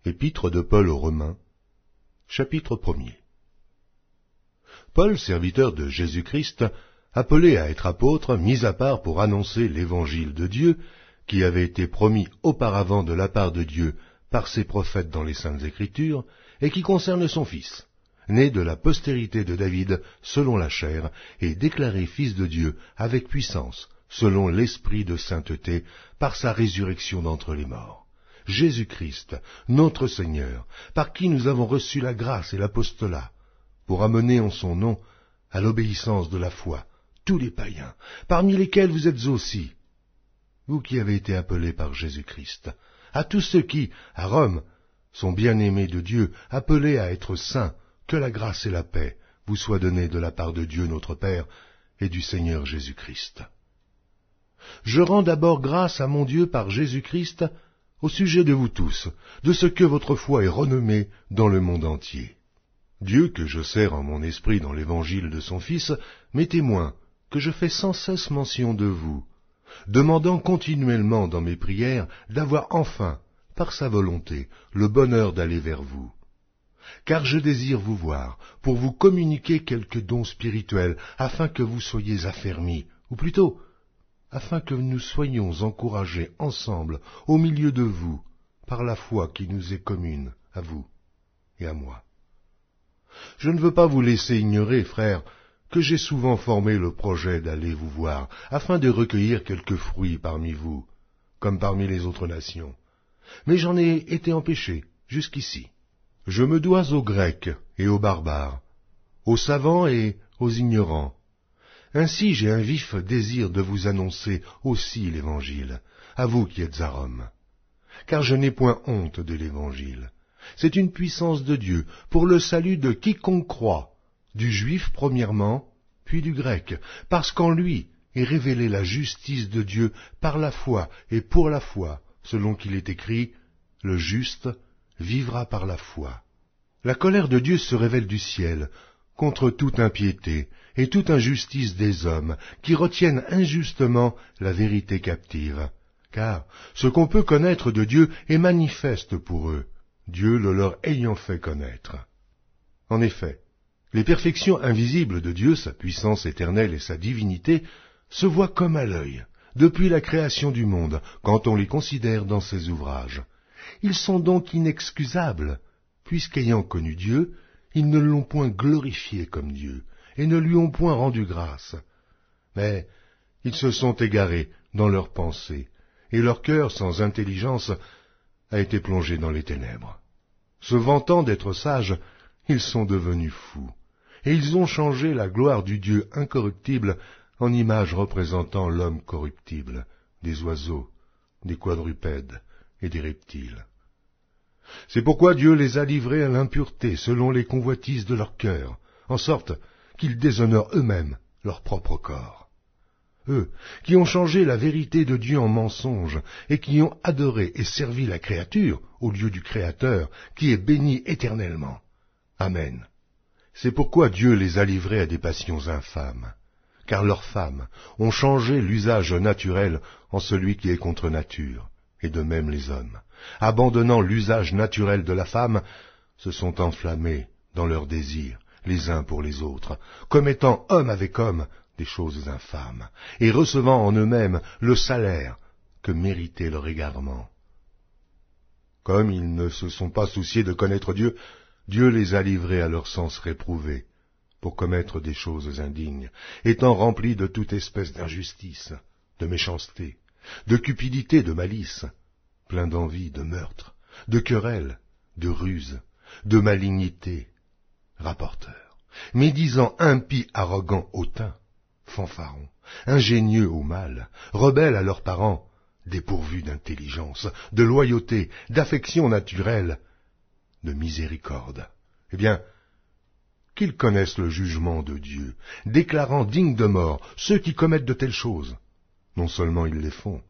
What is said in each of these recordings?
Épître de Paul aux Romains, chapitre 1er. Paul, serviteur de Jésus-Christ, appelé à être apôtre, mis à part pour annoncer l'évangile de Dieu, qui avait été promis auparavant de la part de Dieu par ses prophètes dans les Saintes Écritures, et qui concerne son Fils, né de la postérité de David selon la chair, et déclaré Fils de Dieu avec puissance, selon l'Esprit de sainteté, par sa résurrection d'entre les morts. Jésus-Christ, notre Seigneur, par qui nous avons reçu la grâce et l'apostolat, pour amener en son nom à l'obéissance de la foi tous les païens, parmi lesquels vous êtes aussi, vous qui avez été appelés par Jésus-Christ, à tous ceux qui, à Rome, sont bien-aimés de Dieu, appelés à être saints, que la grâce et la paix vous soient données de la part de Dieu notre Père et du Seigneur Jésus-Christ. Je rends d'abord grâce à mon Dieu par Jésus-Christ au sujet de vous tous, de ce que votre foi est renommée dans le monde entier. Dieu, que je sers en mon esprit dans l'évangile de son Fils, m'est témoin que je fais sans cesse mention de vous, demandant continuellement dans mes prières d'avoir enfin, par sa volonté, le bonheur d'aller vers vous. Car je désire vous voir, pour vous communiquer quelques dons spirituels, afin que vous soyez affermis, ou plutôt, afin que nous soyons encouragés ensemble au milieu de vous, par la foi qui nous est commune, à vous et à moi. Je ne veux pas vous laisser ignorer, frères, que j'ai souvent formé le projet d'aller vous voir, afin de recueillir quelques fruits parmi vous, comme parmi les autres nations. Mais j'en ai été empêché jusqu'ici. Je me dois aux Grecs et aux barbares, aux savants et aux ignorants. Ainsi j'ai un vif désir de vous annoncer aussi l'Évangile, à vous qui êtes à Rome. Car je n'ai point honte de l'Évangile. C'est une puissance de Dieu pour le salut de quiconque croit, du juif premièrement, puis du grec, parce qu'en lui est révélée la justice de Dieu par la foi et pour la foi, selon qu'il est écrit, « Le juste vivra par la foi ». La colère de Dieu se révèle du ciel, contre toute impiété et toute injustice des hommes, qui retiennent injustement la vérité captive. Car ce qu'on peut connaître de Dieu est manifeste pour eux, Dieu le leur ayant fait connaître. En effet, les perfections invisibles de Dieu, sa puissance éternelle et sa divinité, se voient comme à l'œil, depuis la création du monde, quand on les considère dans ses ouvrages. Ils sont donc inexcusables, puisqu'ayant connu Dieu, ils ne l'ont point glorifié comme Dieu, et ne lui ont point rendu grâce. Mais ils se sont égarés dans leurs pensées, et leur cœur sans intelligence a été plongé dans les ténèbres. Se vantant d'être sages, ils sont devenus fous, et ils ont changé la gloire du Dieu incorruptible en image représentant l'homme corruptible, des oiseaux, des quadrupèdes et des reptiles. C'est pourquoi Dieu les a livrés à l'impureté selon les convoitises de leur cœur, en sorte qu'ils déshonorent eux-mêmes leur propre corps. Eux, qui ont changé la vérité de Dieu en mensonge, et qui ont adoré et servi la créature au lieu du Créateur, qui est béni éternellement. Amen. C'est pourquoi Dieu les a livrés à des passions infâmes, car leurs femmes ont changé l'usage naturel en celui qui est contre nature, et de même les hommes, abandonnant l'usage naturel de la femme, se sont enflammés dans leurs désirs, les uns pour les autres, commettant homme avec homme des choses infâmes, et recevant en eux-mêmes le salaire que méritait leur égarement. Comme ils ne se sont pas souciés de connaître Dieu, Dieu les a livrés à leur sens réprouvé, pour commettre des choses indignes, étant remplis de toute espèce d'injustice, de méchanceté, de cupidité, de malice, pleins d'envie, de meurtre, de querelles, de ruse, de malignité, rapporteurs, médisants, impies, arrogants, hautains, fanfarons, ingénieux au mal, rebelles à leurs parents, dépourvus d'intelligence, de loyauté, d'affection naturelle, de miséricorde. Eh bien, qu'ils connaissent le jugement de Dieu, déclarant dignes de mort ceux qui commettent de telles choses. Non seulement ils les font,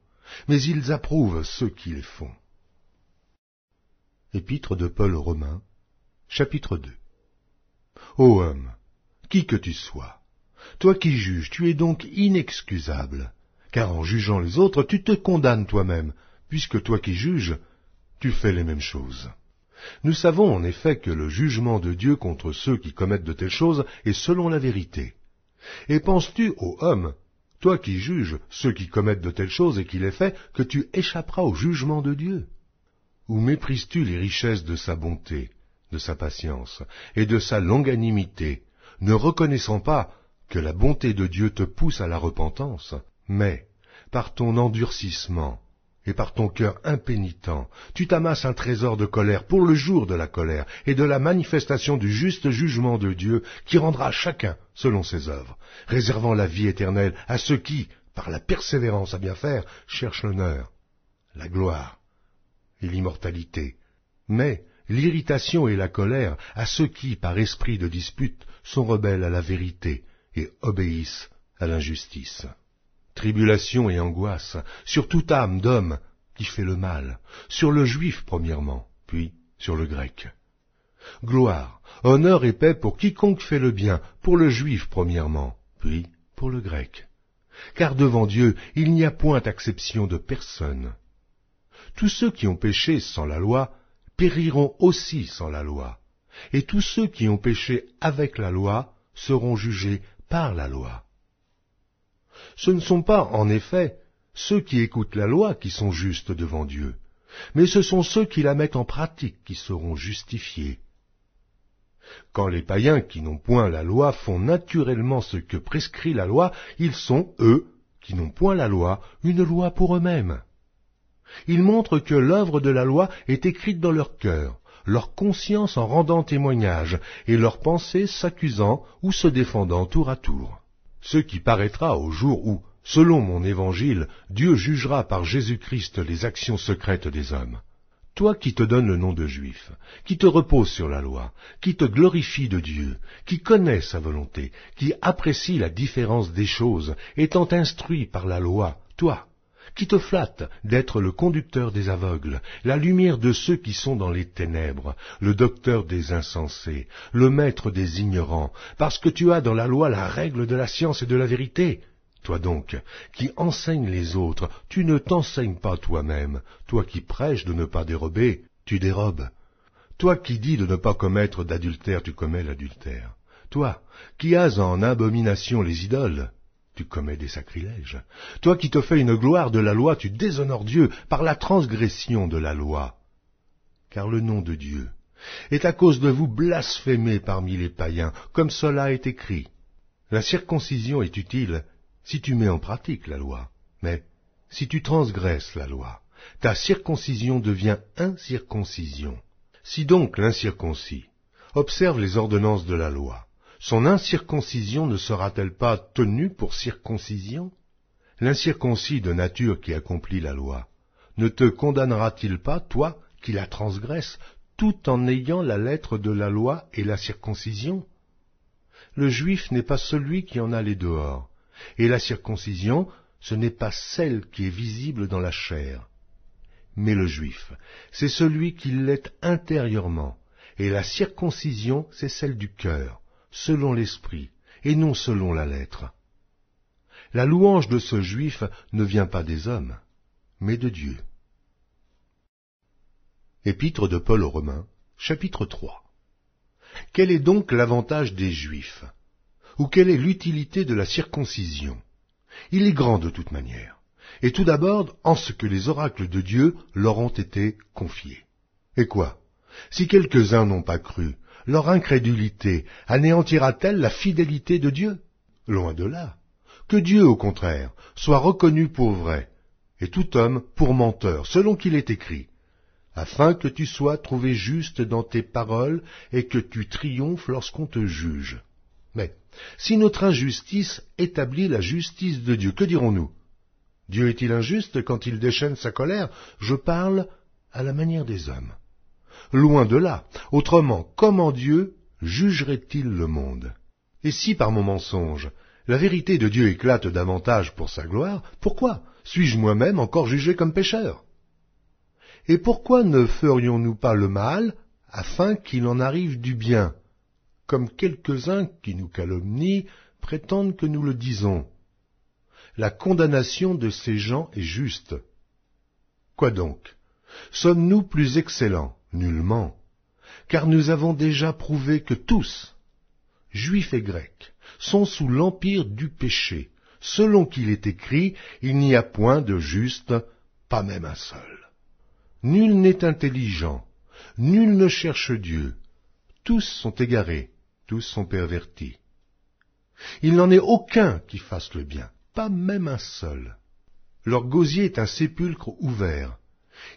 mais ils approuvent ceux qui les font. Épître de Paul aux Romains, chapitre 2. Ô homme, qui que tu sois, toi qui juges, tu es donc inexcusable, car en jugeant les autres, tu te condamnes toi-même, puisque toi qui juges, tu fais les mêmes choses. Nous savons en effet que le jugement de Dieu contre ceux qui commettent de telles choses est selon la vérité. Et penses-tu, ô homme, toi qui juges ceux qui commettent de telles choses et qui les fais, que tu échapperas au jugement de Dieu? Ou méprises-tu les richesses de sa bonté, de sa patience et de sa longanimité, ne reconnaissant pas que la bonté de Dieu te pousse à la repentance, mais, par ton endurcissement et par ton cœur impénitent, tu t'amasses un trésor de colère pour le jour de la colère et de la manifestation du juste jugement de Dieu qui rendra chacun selon ses œuvres, réservant la vie éternelle à ceux qui, par la persévérance à bien faire, cherchent l'honneur, la gloire et l'immortalité, mais l'irritation et la colère à ceux qui, par esprit de dispute, sont rebelles à la vérité et obéissent à l'injustice. Tribulation et angoisse sur toute âme d'homme qui fait le mal, sur le juif premièrement, puis sur le grec. Gloire, honneur et paix pour quiconque fait le bien, pour le juif premièrement, puis pour le grec. Car devant Dieu, il n'y a point d'acception de personne. Tous ceux qui ont péché sans la loi périront aussi sans la loi, et tous ceux qui ont péché avec la loi seront jugés par la loi. Ce ne sont pas, en effet, ceux qui écoutent la loi qui sont justes devant Dieu, mais ce sont ceux qui la mettent en pratique qui seront justifiés. Quand les païens qui n'ont point la loi font naturellement ce que prescrit la loi, ils sont, eux, qui n'ont point la loi, une loi pour eux-mêmes. Ils montrent que l'œuvre de la loi est écrite dans leur cœur, leur conscience en rendant témoignage, et leurs pensées s'accusant ou se défendant tour à tour. Ce qui paraîtra au jour où, selon mon évangile, Dieu jugera par Jésus-Christ les actions secrètes des hommes. Toi qui te donnes le nom de juif, qui te repose sur la loi, qui te glorifie de Dieu, qui connais sa volonté, qui apprécie la différence des choses, étant instruit par la loi, toi, qui te flatte d'être le conducteur des aveugles, la lumière de ceux qui sont dans les ténèbres, le docteur des insensés, le maître des ignorants, parce que tu as dans la loi la règle de la science et de la vérité. Toi donc, qui enseignes les autres, tu ne t'enseignes pas toi-même. Toi qui prêches de ne pas dérober, tu dérobes. Toi qui dis de ne pas commettre d'adultère, tu commets l'adultère. Toi qui as en abomination les idoles, tu commets des sacrilèges. Toi qui te fais une gloire de la loi, tu déshonores Dieu par la transgression de la loi. Car le nom de Dieu est à cause de vous blasphémé parmi les païens, comme cela est écrit. La circoncision est utile si tu mets en pratique la loi, mais si tu transgresses la loi, ta circoncision devient incirconcision. Si donc l'incirconcis observe les ordonnances de la loi, son incirconcision ne sera-t-elle pas tenue pour circoncision? L'incirconcis de nature qui accomplit la loi ne te condamnera-t-il pas, toi, qui la transgresses, tout en ayant la lettre de la loi et la circoncision? Le juif n'est pas celui qui en a les dehors, et la circoncision, ce n'est pas celle qui est visible dans la chair. Mais le juif, c'est celui qui l'est intérieurement, et la circoncision, c'est celle du cœur, selon l'esprit, et non selon la lettre. La louange de ce juif ne vient pas des hommes, mais de Dieu. Épître de Paul aux Romains, chapitre 3. Quel est donc l'avantage des Juifs? Ou quelle est l'utilité de la circoncision? Il est grand de toute manière, et tout d'abord en ce que les oracles de Dieu leur ont été confiés. Et quoi? Si quelques-uns n'ont pas cru, leur incrédulité anéantira-t-elle la fidélité de Dieu? Loin de là. Que Dieu, au contraire, soit reconnu pour vrai, et tout homme pour menteur, selon qu'il est écrit, afin que tu sois trouvé juste dans tes paroles et que tu triomphes lorsqu'on te juge. Mais si notre injustice établit la justice de Dieu, que dirons-nous? Dieu est-il injuste quand il déchaîne sa colère? Je parle à la manière des hommes. Loin de là. Autrement, comment Dieu jugerait-il le monde? Et si par mon mensonge, la vérité de Dieu éclate davantage pour sa gloire, pourquoi suis-je moi-même encore jugé comme pécheur? Et pourquoi ne ferions-nous pas le mal, afin qu'il en arrive du bien, comme quelques-uns qui nous calomnient prétendent que nous le disons? La condamnation de ces gens est juste. Quoi donc? Sommes-nous plus excellents? Nullement. car nous avons déjà prouvé que tous, juifs et grecs, sont sous l'empire du péché, selon qu'il est écrit, il n'y a point de juste, pas même un seul. Nul n'est intelligent, nul ne cherche Dieu, tous sont égarés, tous sont pervertis. Il n'en est aucun qui fasse le bien, pas même un seul. Leur gosier est un sépulcre ouvert.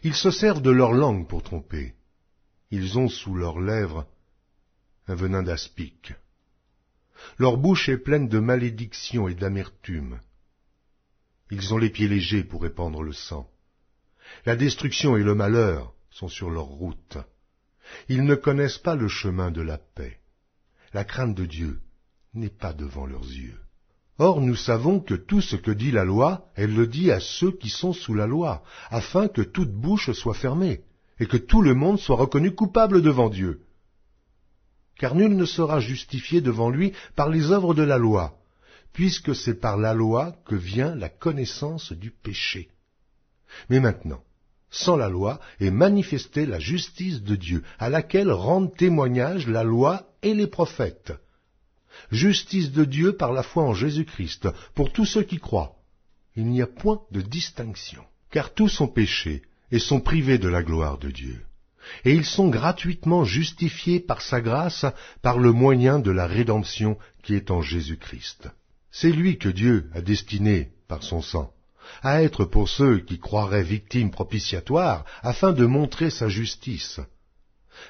Ils se servent de leur langue pour tromper. Ils ont sous leurs lèvres un venin d'aspic. Leur bouche est pleine de malédiction et d'amertume. Ils ont les pieds légers pour répandre le sang. La destruction et le malheur sont sur leur route. Ils ne connaissent pas le chemin de la paix. La crainte de Dieu n'est pas devant leurs yeux. Or nous savons que tout ce que dit la loi, elle le dit à ceux qui sont sous la loi, afin que toute bouche soit fermée, et que tout le monde soit reconnu coupable devant Dieu. Car nul ne sera justifié devant lui par les œuvres de la loi, puisque c'est par la loi que vient la connaissance du péché. Mais maintenant, sans la loi est manifestée la justice de Dieu, à laquelle rendent témoignage la loi et les prophètes. Justice de Dieu par la foi en Jésus-Christ, pour tous ceux qui croient. Il n'y a point de distinction, car tous ont péché et sont privés de la gloire de Dieu. Et ils sont gratuitement justifiés par sa grâce, par le moyen de la rédemption qui est en Jésus-Christ. C'est lui que Dieu a destiné, par son sang, à être pour ceux qui croiraient victimes propitiatoires, afin de montrer sa justice.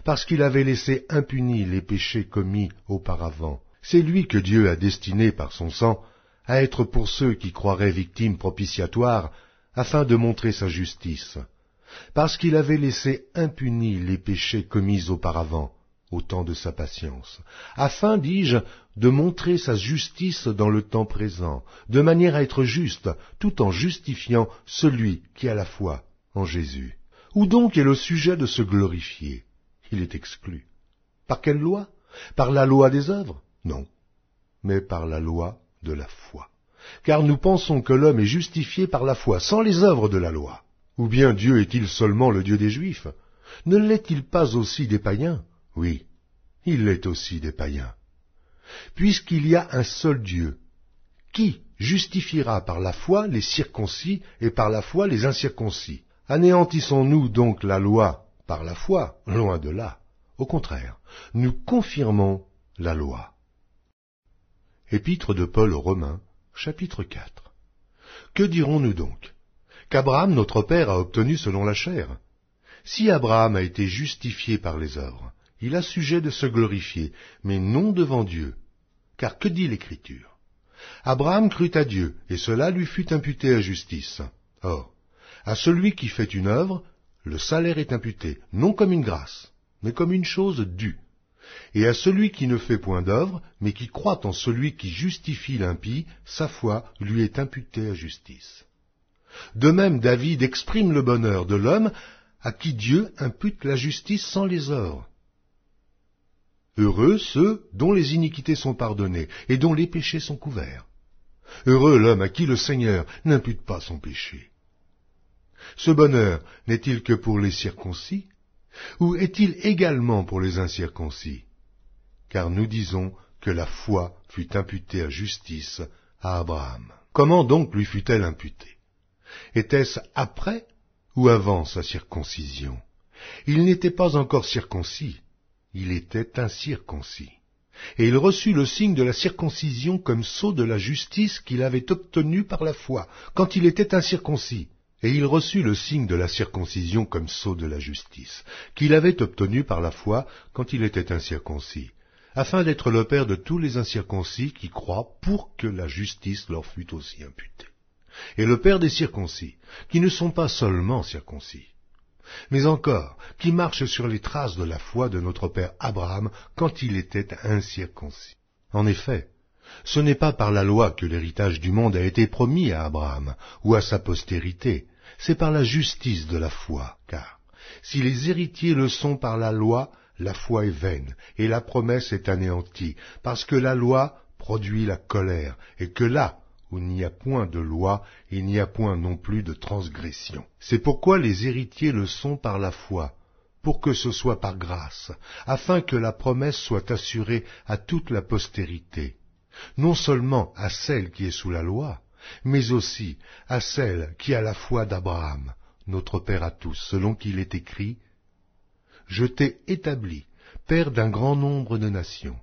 Parce qu'il avait laissé impunis les péchés commis auparavant, c'est lui que Dieu a destiné par son sang à être pour ceux qui croiraient victimes propitiatoires, afin de montrer sa justice. Parce qu'il avait laissé impunis les péchés commis auparavant, au temps de sa patience, afin, dis-je, de montrer sa justice dans le temps présent, de manière à être juste, tout en justifiant celui qui a la foi en Jésus. Où donc est le sujet de se glorifier? Il est exclu. Par quelle loi? Par la loi des œuvres? Non, mais par la loi de la foi. Car nous pensons que l'homme est justifié par la foi, sans les œuvres de la loi. Ou bien Dieu est-il seulement le Dieu des Juifs? Ne l'est-il pas aussi des païens? Oui, il l'est aussi des païens. Puisqu'il y a un seul Dieu, qui justifiera par la foi les circoncis et par la foi les incirconcis? Anéantissons-nous donc la loi par la foi? Loin de là. Au contraire, nous confirmons la loi. Épître de Paul aux Romains, chapitre 4. Que dirons-nous donc? Qu'Abraham, notre père, a obtenu selon la chair. Si Abraham a été justifié par les œuvres, il a sujet de se glorifier, mais non devant Dieu. Car que dit l'Écriture? Abraham crut à Dieu, et cela lui fut imputé à justice. Or, à celui qui fait une œuvre, le salaire est imputé, non comme une grâce, mais comme une chose due. Et à celui qui ne fait point d'œuvre, mais qui croit en celui qui justifie l'impie, sa foi lui est imputée à justice. De même, David exprime le bonheur de l'homme à qui Dieu impute la justice sans les œuvres. Heureux ceux dont les iniquités sont pardonnées et dont les péchés sont couverts. Heureux l'homme à qui le Seigneur n'impute pas son péché. Ce bonheur n'est-il que pour les circoncis, ou est-il également pour les incirconcis? Car nous disons que la foi fut imputée à justice à Abraham. Comment donc lui fut-elle imputée? Était-ce après ou avant sa circoncision? Il n'était pas encore circoncis, il était incirconcis. Et il reçut le signe de la circoncision comme sceau de la justice qu'il avait obtenue par la foi, quand il était incirconcis. Et il reçut le signe de la circoncision comme sceau de la justice, qu'il avait obtenu par la foi quand il était incirconcis, afin d'être le père de tous les incirconcis qui croient pour que la justice leur fût aussi imputée. Et le père des circoncis, qui ne sont pas seulement circoncis, mais encore qui marchent sur les traces de la foi de notre père Abraham quand il était incirconcis. En effet, ce n'est pas par la loi que l'héritage du monde a été promis à Abraham ou à sa postérité, c'est par la justice de la foi, car si les héritiers le sont par la loi est vaine, et la promesse est anéantie, parce que la loi produit la colère, et que là où il n'y a point de loi, il n'y a point non plus de transgression. C'est pourquoi les héritiers le sont par la foi, pour que ce soit par grâce, afin que la promesse soit assurée à toute la postérité, non seulement à celle qui est sous la loi, mais aussi à celle qui a la foi d'Abraham, notre Père à tous, selon qu'il est écrit « Je t'ai établi, Père d'un grand nombre de nations.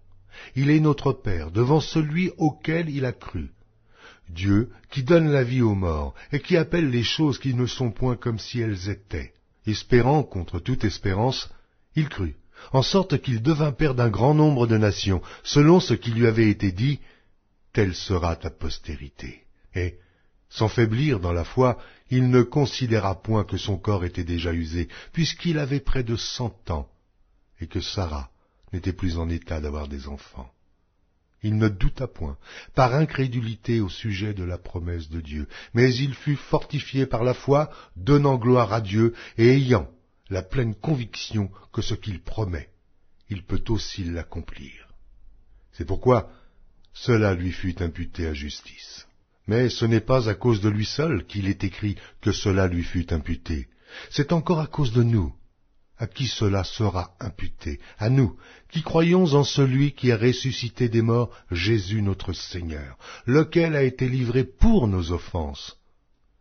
Il est notre Père devant celui auquel il a cru. Dieu qui donne la vie aux morts et qui appelle les choses qui ne sont point comme si elles étaient. » Espérant contre toute espérance, il crut, en sorte qu'il devint père d'un grand nombre de nations, selon ce qui lui avait été dit, « Telle sera ta postérité. » Et, sans faiblir dans la foi, il ne considéra point que son corps était déjà usé, puisqu'il avait près de 100 ans, et que Sarah n'était plus en état d'avoir des enfants. Il ne douta point, par incrédulité au sujet de la promesse de Dieu, mais il fut fortifié par la foi, donnant gloire à Dieu, et ayant la pleine conviction que ce qu'il promet, il peut aussi l'accomplir. C'est pourquoi cela lui fut imputé à justice. Mais ce n'est pas à cause de lui seul qu'il est écrit que cela lui fut imputé. C'est encore à cause de nous, à qui cela sera imputé, à nous, qui croyons en celui qui a ressuscité des morts, Jésus notre Seigneur, lequel a été livré pour nos offenses,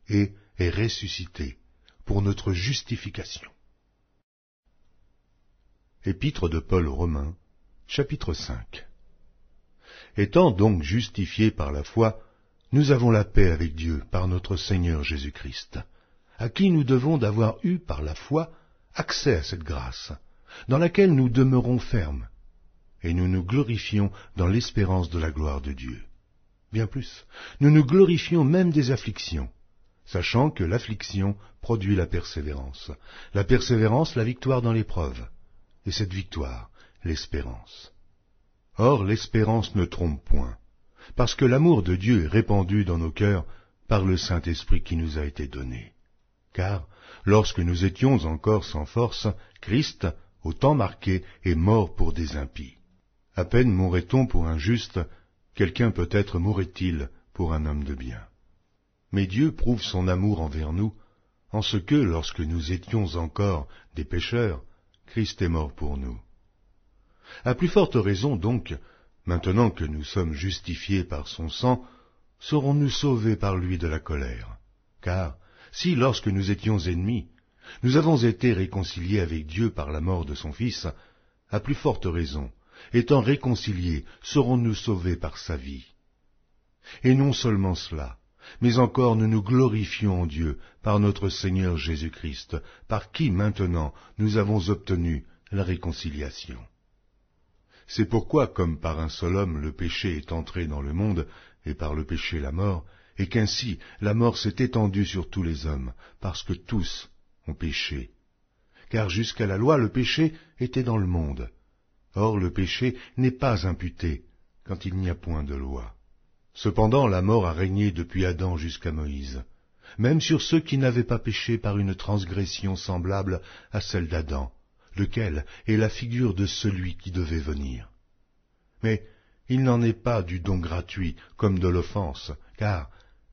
et est ressuscité pour notre justification. Épître de Paul aux Romains, chapitre 5. Étant donc justifiés par la foi, nous avons la paix avec Dieu par notre Seigneur Jésus-Christ, à qui nous devons d'avoir eu par la foi accès à cette grâce, dans laquelle nous demeurons fermes, et nous nous glorifions dans l'espérance de la gloire de Dieu. Bien plus, nous nous glorifions même des afflictions, sachant que l'affliction produit la persévérance la victoire dans l'épreuve, et cette victoire, l'espérance. Or l'espérance ne trompe point, parce que l'amour de Dieu est répandu dans nos cœurs par le Saint-Esprit qui nous a été donné. Car, lorsque nous étions encore sans force, Christ, au temps marqué, est mort pour des impies. À peine mourrait-on pour un juste, quelqu'un peut-être mourrait-il pour un homme de bien. Mais Dieu prouve son amour envers nous, en ce que, lorsque nous étions encore des pécheurs, Christ est mort pour nous. À plus forte raison donc, maintenant que nous sommes justifiés par son sang, serons-nous sauvés par lui de la colère. Car, si lorsque nous étions ennemis, nous avons été réconciliés avec Dieu par la mort de son Fils, à plus forte raison, étant réconciliés, serons-nous sauvés par sa vie. Et non seulement cela, mais encore nous nous glorifions en Dieu par notre Seigneur Jésus-Christ, par qui maintenant nous avons obtenu la réconciliation. C'est pourquoi, comme par un seul homme le péché est entré dans le monde, et par le péché la mort, et qu'ainsi la mort s'est étendue sur tous les hommes, parce que tous ont péché. Car jusqu'à la loi le péché était dans le monde. Or le péché n'est pas imputé, quand il n'y a point de loi. Cependant la mort a régné depuis Adam jusqu'à Moïse, même sur ceux qui n'avaient pas péché par une transgression semblable à celle d'Adam, lequel est la figure de celui qui devait venir. Mais il n'en est pas du don gratuit comme de l'offense, car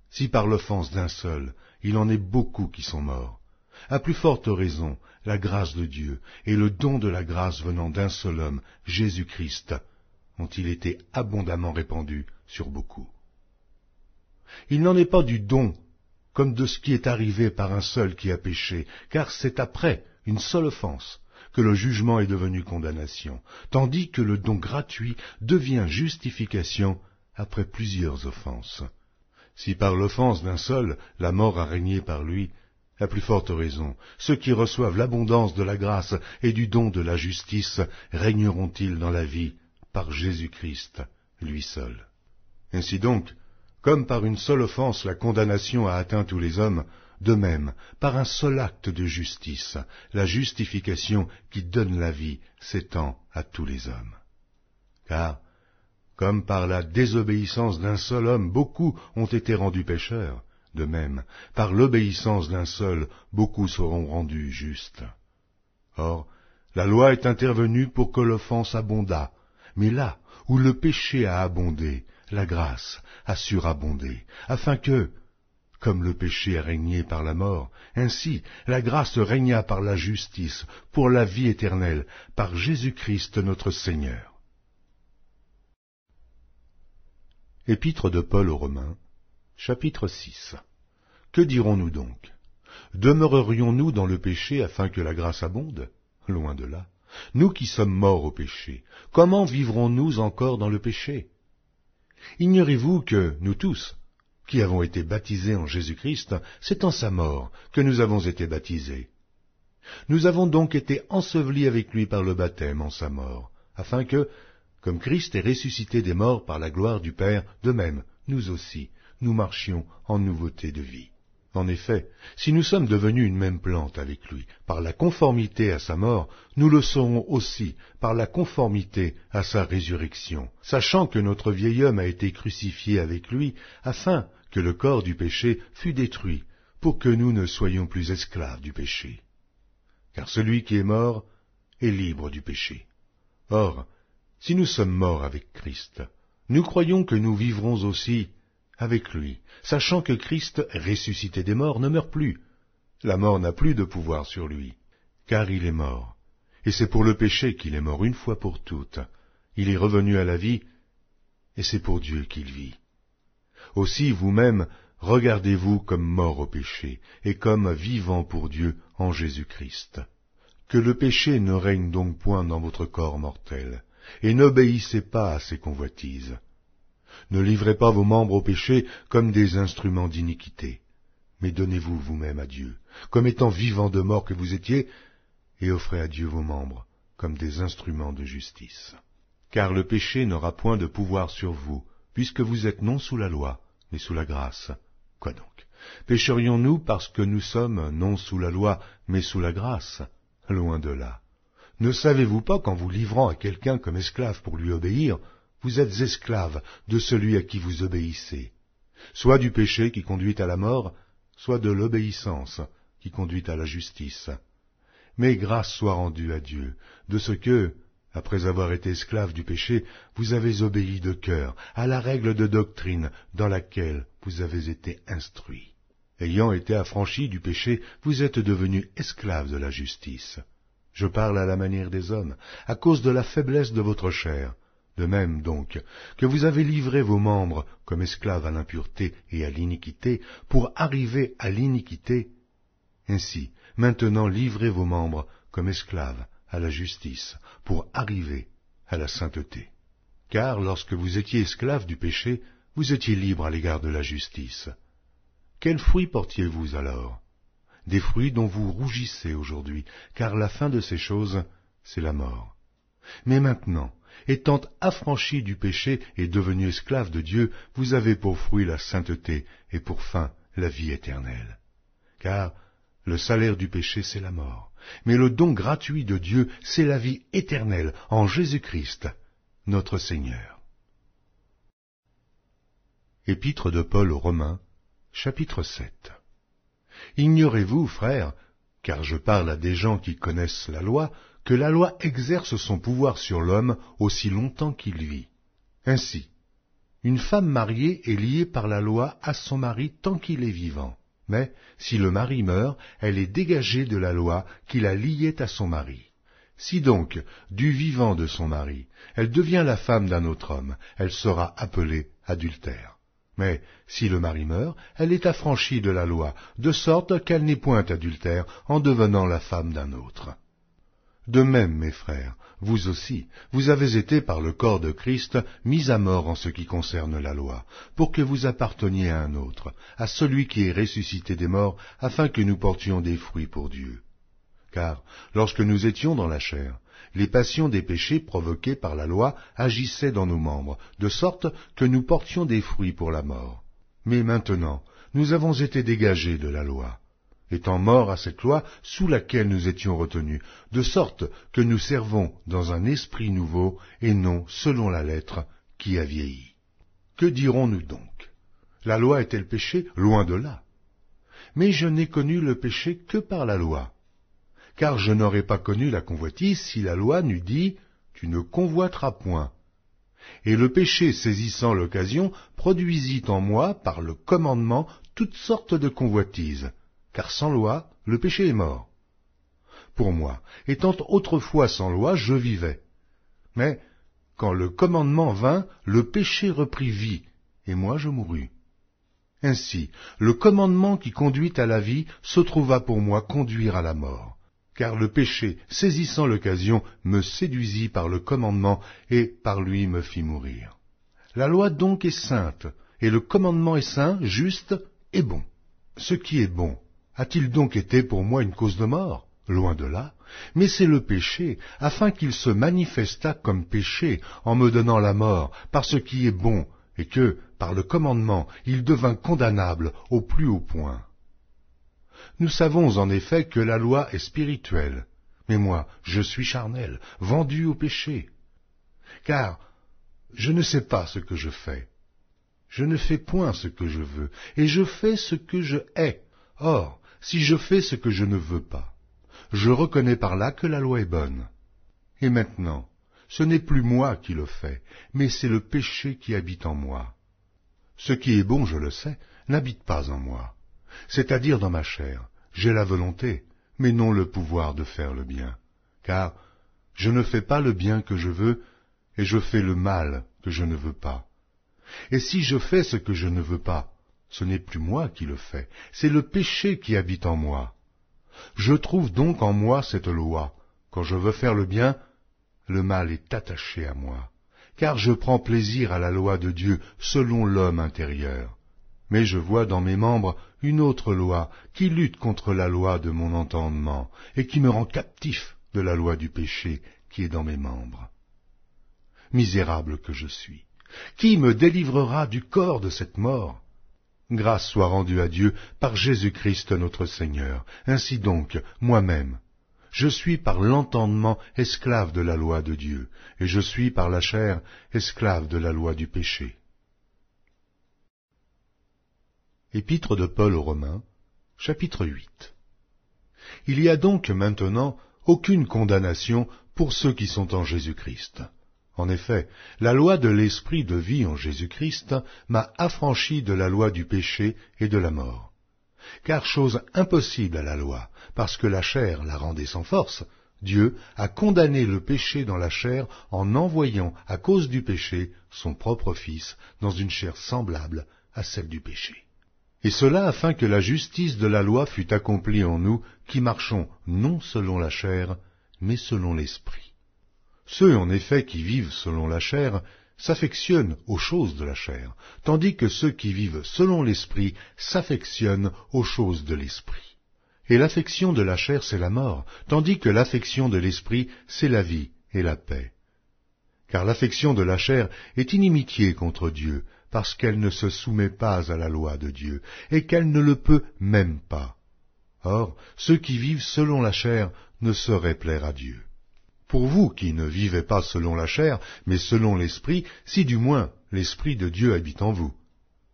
si par l'offense d'un seul, il en est beaucoup qui sont morts, à plus forte raison, la grâce de Dieu et le don de la grâce venant d'un seul homme, Jésus-Christ, ont-ils été abondamment répandus sur beaucoup. Il n'en est pas du don comme de ce qui est arrivé par un seul qui a péché, car c'est après une seule offense que le jugement est devenu condamnation, tandis que le don gratuit devient justification après plusieurs offenses. Si par l'offense d'un seul, la mort a régné par lui, à plus forte raison, ceux qui reçoivent l'abondance de la grâce et du don de la justice régneront-ils dans la vie par Jésus-Christ, lui seul. Ainsi donc, comme par une seule offense la condamnation a atteint tous les hommes, de même, par un seul acte de justice, la justification qui donne la vie s'étend à tous les hommes. Car, comme par la désobéissance d'un seul homme beaucoup ont été rendus pécheurs, de même, par l'obéissance d'un seul, beaucoup seront rendus justes. Or, la loi est intervenue pour que l'offense abondât, mais là où le péché a abondé, la grâce a surabondé, afin que, Comme le péché a régné par la mort, ainsi la grâce régna par la justice, pour la vie éternelle, par Jésus-Christ notre Seigneur. Épître de Paul aux Romains, chapitre 6. Que dirons-nous donc? Demeurerions-nous dans le péché afin que la grâce abonde? Loin de là. Nous qui sommes morts au péché, comment vivrons-nous encore dans le péché? Ignorez-vous que nous tous, qui avons été baptisés en Jésus-Christ, c'est en sa mort que nous avons été baptisés. Nous avons donc été ensevelis avec lui par le baptême en sa mort, afin que, comme Christ est ressuscité des morts par la gloire du Père, de même, nous aussi, nous marchions en nouveauté de vie. En effet, si nous sommes devenus une même plante avec lui, par la conformité à sa mort, nous le serons aussi par la conformité à sa résurrection, sachant que notre vieil homme a été crucifié avec lui, afin que le corps du péché fût détruit, pour que nous ne soyons plus esclaves du péché. Car celui qui est mort est libre du péché. Or, si nous sommes morts avec Christ, nous croyons que nous vivrons aussi avec lui, sachant que Christ, ressuscité des morts, ne meurt plus. La mort n'a plus de pouvoir sur lui, car il est mort. Et c'est pour le péché qu'il est mort une fois pour toutes. Il est revenu à la vie, et c'est pour Dieu qu'il vit. Aussi vous-même, regardez-vous comme morts au péché, et comme vivants pour Dieu en Jésus-Christ. Que le péché ne règne donc point dans votre corps mortel, et n'obéissez pas à ses convoitises. Ne livrez pas vos membres au péché comme des instruments d'iniquité, mais donnez-vous vous-même à Dieu, comme étant vivants de mort que vous étiez, et offrez à Dieu vos membres comme des instruments de justice. Car le péché n'aura point de pouvoir sur vous, puisque vous êtes non sous la loi, mais sous la grâce. Quoi donc? Pécherions-nous parce que nous sommes non sous la loi, mais sous la grâce? Loin de là. Ne savez-vous pas qu'en vous livrant à quelqu'un comme esclave pour lui obéir, vous êtes esclaves de celui à qui vous obéissez, soit du péché qui conduit à la mort, soit de l'obéissance qui conduit à la justice. Mais grâce soit rendue à Dieu, de ce que, après avoir été esclaves du péché, vous avez obéi de cœur à la règle de doctrine dans laquelle vous avez été instruits. Ayant été affranchis du péché, vous êtes devenus esclaves de la justice. Je parle à la manière des hommes, à cause de la faiblesse de votre chair. De même donc que vous avez livré vos membres comme esclaves à l'impureté et à l'iniquité pour arriver à l'iniquité, ainsi maintenant livrez vos membres comme esclaves à la justice pour arriver à la sainteté. Car lorsque vous étiez esclaves du péché, vous étiez libres à l'égard de la justice. Quels fruits portiez-vous alors? Des fruits dont vous rougissez aujourd'hui, car la fin de ces choses, c'est la mort. Mais maintenant, étant affranchis du péché et devenus esclaves de Dieu, vous avez pour fruit la sainteté et pour fin la vie éternelle. Car le salaire du péché, c'est la mort, mais le don gratuit de Dieu, c'est la vie éternelle en Jésus-Christ, notre Seigneur. Épître de Paul aux Romains, chapitre 7. Ignorez-vous, frères, car je parle à des gens qui connaissent la loi, que la loi exerce son pouvoir sur l'homme aussi longtemps qu'il vit. Ainsi, une femme mariée est liée par la loi à son mari tant qu'il est vivant. Mais si le mari meurt, elle est dégagée de la loi qui la liait à son mari. Si donc, du vivant de son mari, elle devient la femme d'un autre homme, elle sera appelée adultère. Mais si le mari meurt, elle est affranchie de la loi, de sorte qu'elle n'est point adultère en devenant la femme d'un autre. De même, mes frères, vous aussi, vous avez été par le corps de Christ mis à mort en ce qui concerne la loi, pour que vous apparteniez à un autre, à celui qui est ressuscité des morts, afin que nous portions des fruits pour Dieu. Car, lorsque nous étions dans la chair, les passions des péchés provoqués par la loi agissaient dans nos membres, de sorte que nous portions des fruits pour la mort. Mais maintenant, nous avons été dégagés de la loi, étant morts à cette loi sous laquelle nous étions retenus, de sorte que nous servons dans un esprit nouveau et non selon la lettre qui a vieilli. Que dirons-nous donc? La loi est-elle péché? Loin de là. Mais je n'ai connu le péché que par la loi. Car je n'aurais pas connu la convoitise si la loi n'eût dit « Tu ne convoiteras point ». Et le péché saisissant l'occasion produisit en moi, par le commandement, toutes sortes de convoitises, car sans loi, le péché est mort. Pour moi, étant autrefois sans loi, je vivais. Mais, quand le commandement vint, le péché reprit vie, et moi je mourus. Ainsi, le commandement qui conduit à la vie se trouva pour moi conduire à la mort, car le péché, saisissant l'occasion, me séduisit par le commandement, et par lui me fit mourir. La loi donc est sainte, et le commandement est saint, juste et bon. Ce qui est bon, a-t-il donc été pour moi une cause de mort? Loin de là, mais c'est le péché, afin qu'il se manifestât comme péché, en me donnant la mort, par ce qui est bon, et que, par le commandement, il devint condamnable au plus haut point. Nous savons en effet que la loi est spirituelle, mais moi, je suis charnel, vendu au péché. Car je ne sais pas ce que je fais. Je ne fais point ce que je veux, et je fais ce que je hais. Or, si je fais ce que je ne veux pas, je reconnais par là que la loi est bonne. Et maintenant, ce n'est plus moi qui le fais, mais c'est le péché qui habite en moi. Ce qui est bon, je le sais, n'habite pas en moi. C'est-à-dire dans ma chair, j'ai la volonté, mais non le pouvoir de faire le bien. Car je ne fais pas le bien que je veux, et je fais le mal que je ne veux pas. Et si je fais ce que je ne veux pas, ce n'est plus moi qui le fais, c'est le péché qui habite en moi. Je trouve donc en moi cette loi. Quand je veux faire le bien, le mal est attaché à moi. Car je prends plaisir à la loi de Dieu selon l'homme intérieur. Mais je vois dans mes membres une autre loi qui lutte contre la loi de mon entendement et qui me rend captif de la loi du péché qui est dans mes membres. Misérable que je suis, qui me délivrera du corps de cette mort? Grâce soit rendue à Dieu par Jésus-Christ notre Seigneur. Ainsi donc, moi-même, je suis par l'entendement esclave de la loi de Dieu, et je suis par la chair esclave de la loi du péché. Épître de Paul aux Romains, chapitre 8. Il y a donc maintenant aucune condamnation pour ceux qui sont en Jésus-Christ. En effet, la loi de l'esprit de vie en Jésus-Christ m'a affranchi de la loi du péché et de la mort. Car chose impossible à la loi, parce que la chair la rendait sans force, Dieu a condamné le péché dans la chair en envoyant, à cause du péché, son propre Fils dans une chair semblable à celle du péché. Et cela afin que la justice de la loi fût accomplie en nous qui marchons non selon la chair, mais selon l'esprit. Ceux, en effet, qui vivent selon la chair s'affectionnent aux choses de la chair, tandis que ceux qui vivent selon l'esprit s'affectionnent aux choses de l'esprit. Et l'affection de la chair, c'est la mort, tandis que l'affection de l'esprit, c'est la vie et la paix. Car l'affection de la chair est inimitié contre Dieu, parce qu'elle ne se soumet pas à la loi de Dieu, et qu'elle ne le peut même pas. Or, ceux qui vivent selon la chair ne sauraient plaire à Dieu. Pour vous qui ne vivez pas selon la chair, mais selon l'esprit, si du moins l'esprit de Dieu habite en vous.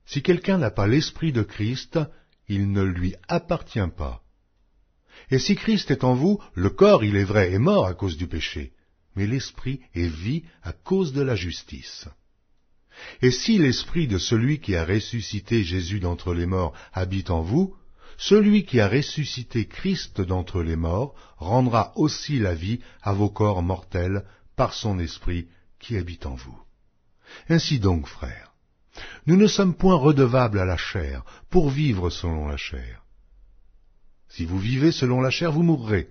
Si quelqu'un n'a pas l'esprit de Christ, il ne lui appartient pas. Et si Christ est en vous, le corps, il est vrai, est mort à cause du péché, mais l'esprit est vie à cause de la justice. Et si l'esprit de celui qui a ressuscité Jésus d'entre les morts habite en vous, celui qui a ressuscité Christ d'entre les morts rendra aussi la vie à vos corps mortels par son esprit qui habite en vous. Ainsi donc, frères, nous ne sommes point redevables à la chair pour vivre selon la chair. Si vous vivez selon la chair, vous mourrez.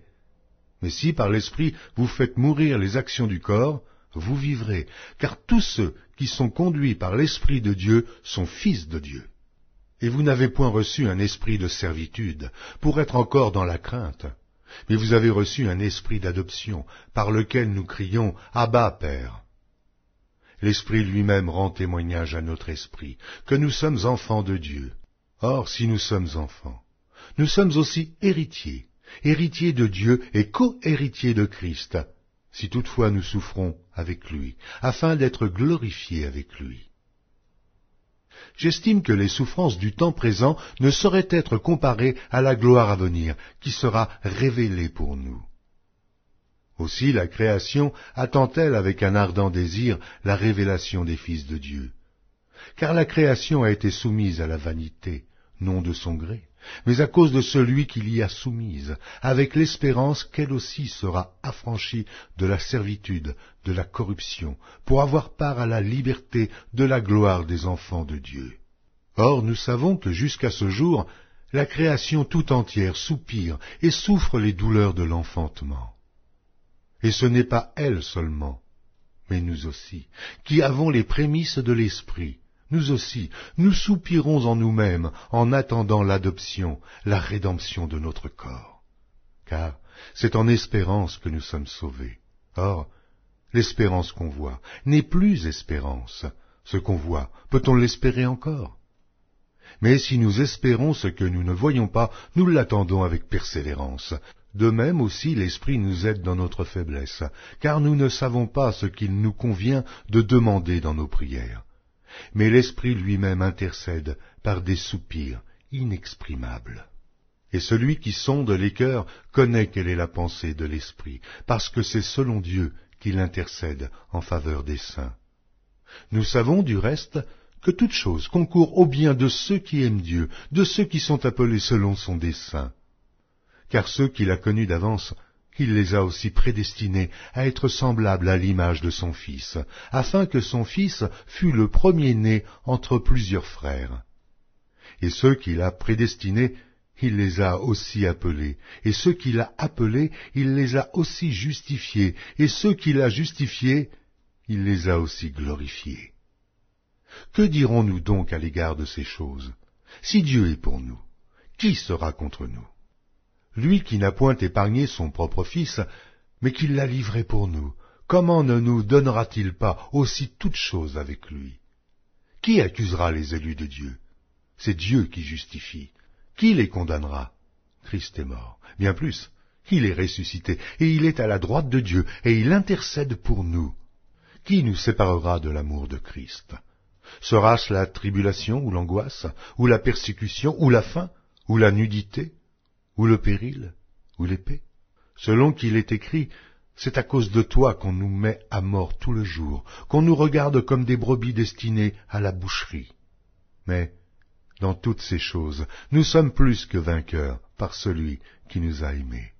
Mais si par l'esprit vous faites mourir les actions du corps, vous vivrez, car tous ceux qui sont conduits par l'Esprit de Dieu sont fils de Dieu. Et vous n'avez point reçu un esprit de servitude, pour être encore dans la crainte, mais vous avez reçu un esprit d'adoption, par lequel nous crions « Abba, Père ». L'Esprit lui-même rend témoignage à notre esprit que nous sommes enfants de Dieu. Or, si nous sommes enfants, nous sommes aussi héritiers, héritiers de Dieu et co-héritiers de Christ, si toutefois nous souffrons avec lui, afin d'être glorifiés avec lui. J'estime que les souffrances du temps présent ne sauraient être comparées à la gloire à venir, qui sera révélée pour nous. Aussi la création attend-elle avec un ardent désir la révélation des fils de Dieu. Car la création a été soumise à la vanité, non de son gré, mais à cause de celui qui l'y a soumise, avec l'espérance qu'elle aussi sera affranchie de la servitude, de la corruption, pour avoir part à la liberté de la gloire des enfants de Dieu. Or nous savons que jusqu'à ce jour, la création tout entière soupire et souffre les douleurs de l'enfantement. Et ce n'est pas elle seulement, mais nous aussi, qui avons les prémices de l'Esprit. Nous aussi, nous soupirons en nous-mêmes en attendant l'adoption, la rédemption de notre corps. Car c'est en espérance que nous sommes sauvés. Or, l'espérance qu'on voit n'est plus espérance. Ce qu'on voit, peut-on l'espérer encore? Mais si nous espérons ce que nous ne voyons pas, nous l'attendons avec persévérance. De même aussi l'Esprit nous aide dans notre faiblesse, car nous ne savons pas ce qu'il nous convient de demander dans nos prières. Mais l'Esprit lui-même intercède par des soupirs inexprimables. Et celui qui sonde les cœurs connaît quelle est la pensée de l'Esprit, parce que c'est selon Dieu qu'il intercède en faveur des saints. Nous savons du reste que toute chose concourt au bien de ceux qui aiment Dieu, de ceux qui sont appelés selon son dessein. Car ceux qu'il a connus d'avance, il les a aussi prédestinés à être semblables à l'image de son Fils, afin que son Fils fût le premier-né entre plusieurs frères. Et ceux qu'il a prédestinés, il les a aussi appelés, et ceux qu'il a appelés, il les a aussi justifiés, et ceux qu'il a justifiés, il les a aussi glorifiés. Que dirons-nous donc à l'égard de ces choses? Si Dieu est pour nous, qui sera contre nous? Lui qui n'a point épargné son propre Fils, mais qui l'a livré pour nous, comment ne nous donnera-t-il pas aussi toutes choses avec lui? Qui accusera les élus de Dieu? C'est Dieu qui justifie. Qui les condamnera? Christ est mort. Bien plus, il est ressuscité, et il est à la droite de Dieu, et il intercède pour nous. Qui nous séparera de l'amour de Christ? Sera-ce la tribulation ou l'angoisse, ou la persécution, ou la faim, ou la nudité, ou le péril, ou l'épée? Selon qu'il est écrit, c'est à cause de toi qu'on nous met à mort tout le jour, qu'on nous regarde comme des brebis destinées à la boucherie. Mais, dans toutes ces choses, nous sommes plus que vainqueurs par celui qui nous a aimés.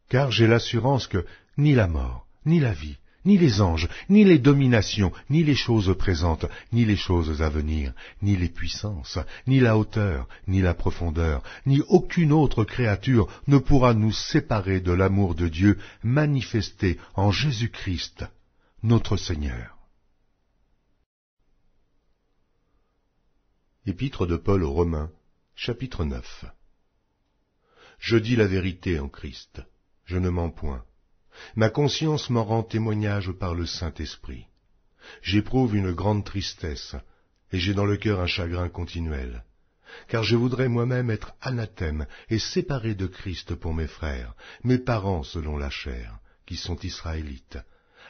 Car j'ai l'assurance que ni la mort, ni la vie, ni les anges, ni les dominations, ni les choses présentes, ni les choses à venir, ni les puissances, ni la hauteur, ni la profondeur, ni aucune autre créature ne pourra nous séparer de l'amour de Dieu manifesté en Jésus-Christ, notre Seigneur. Épître de Paul aux Romains, chapitre 9. Je dis la vérité en Christ, je ne mens point. Ma conscience m'en rend témoignage par le Saint-Esprit. J'éprouve une grande tristesse, et j'ai dans le cœur un chagrin continuel, car je voudrais moi-même être anathème et séparé de Christ pour mes frères, mes parents selon la chair, qui sont israélites,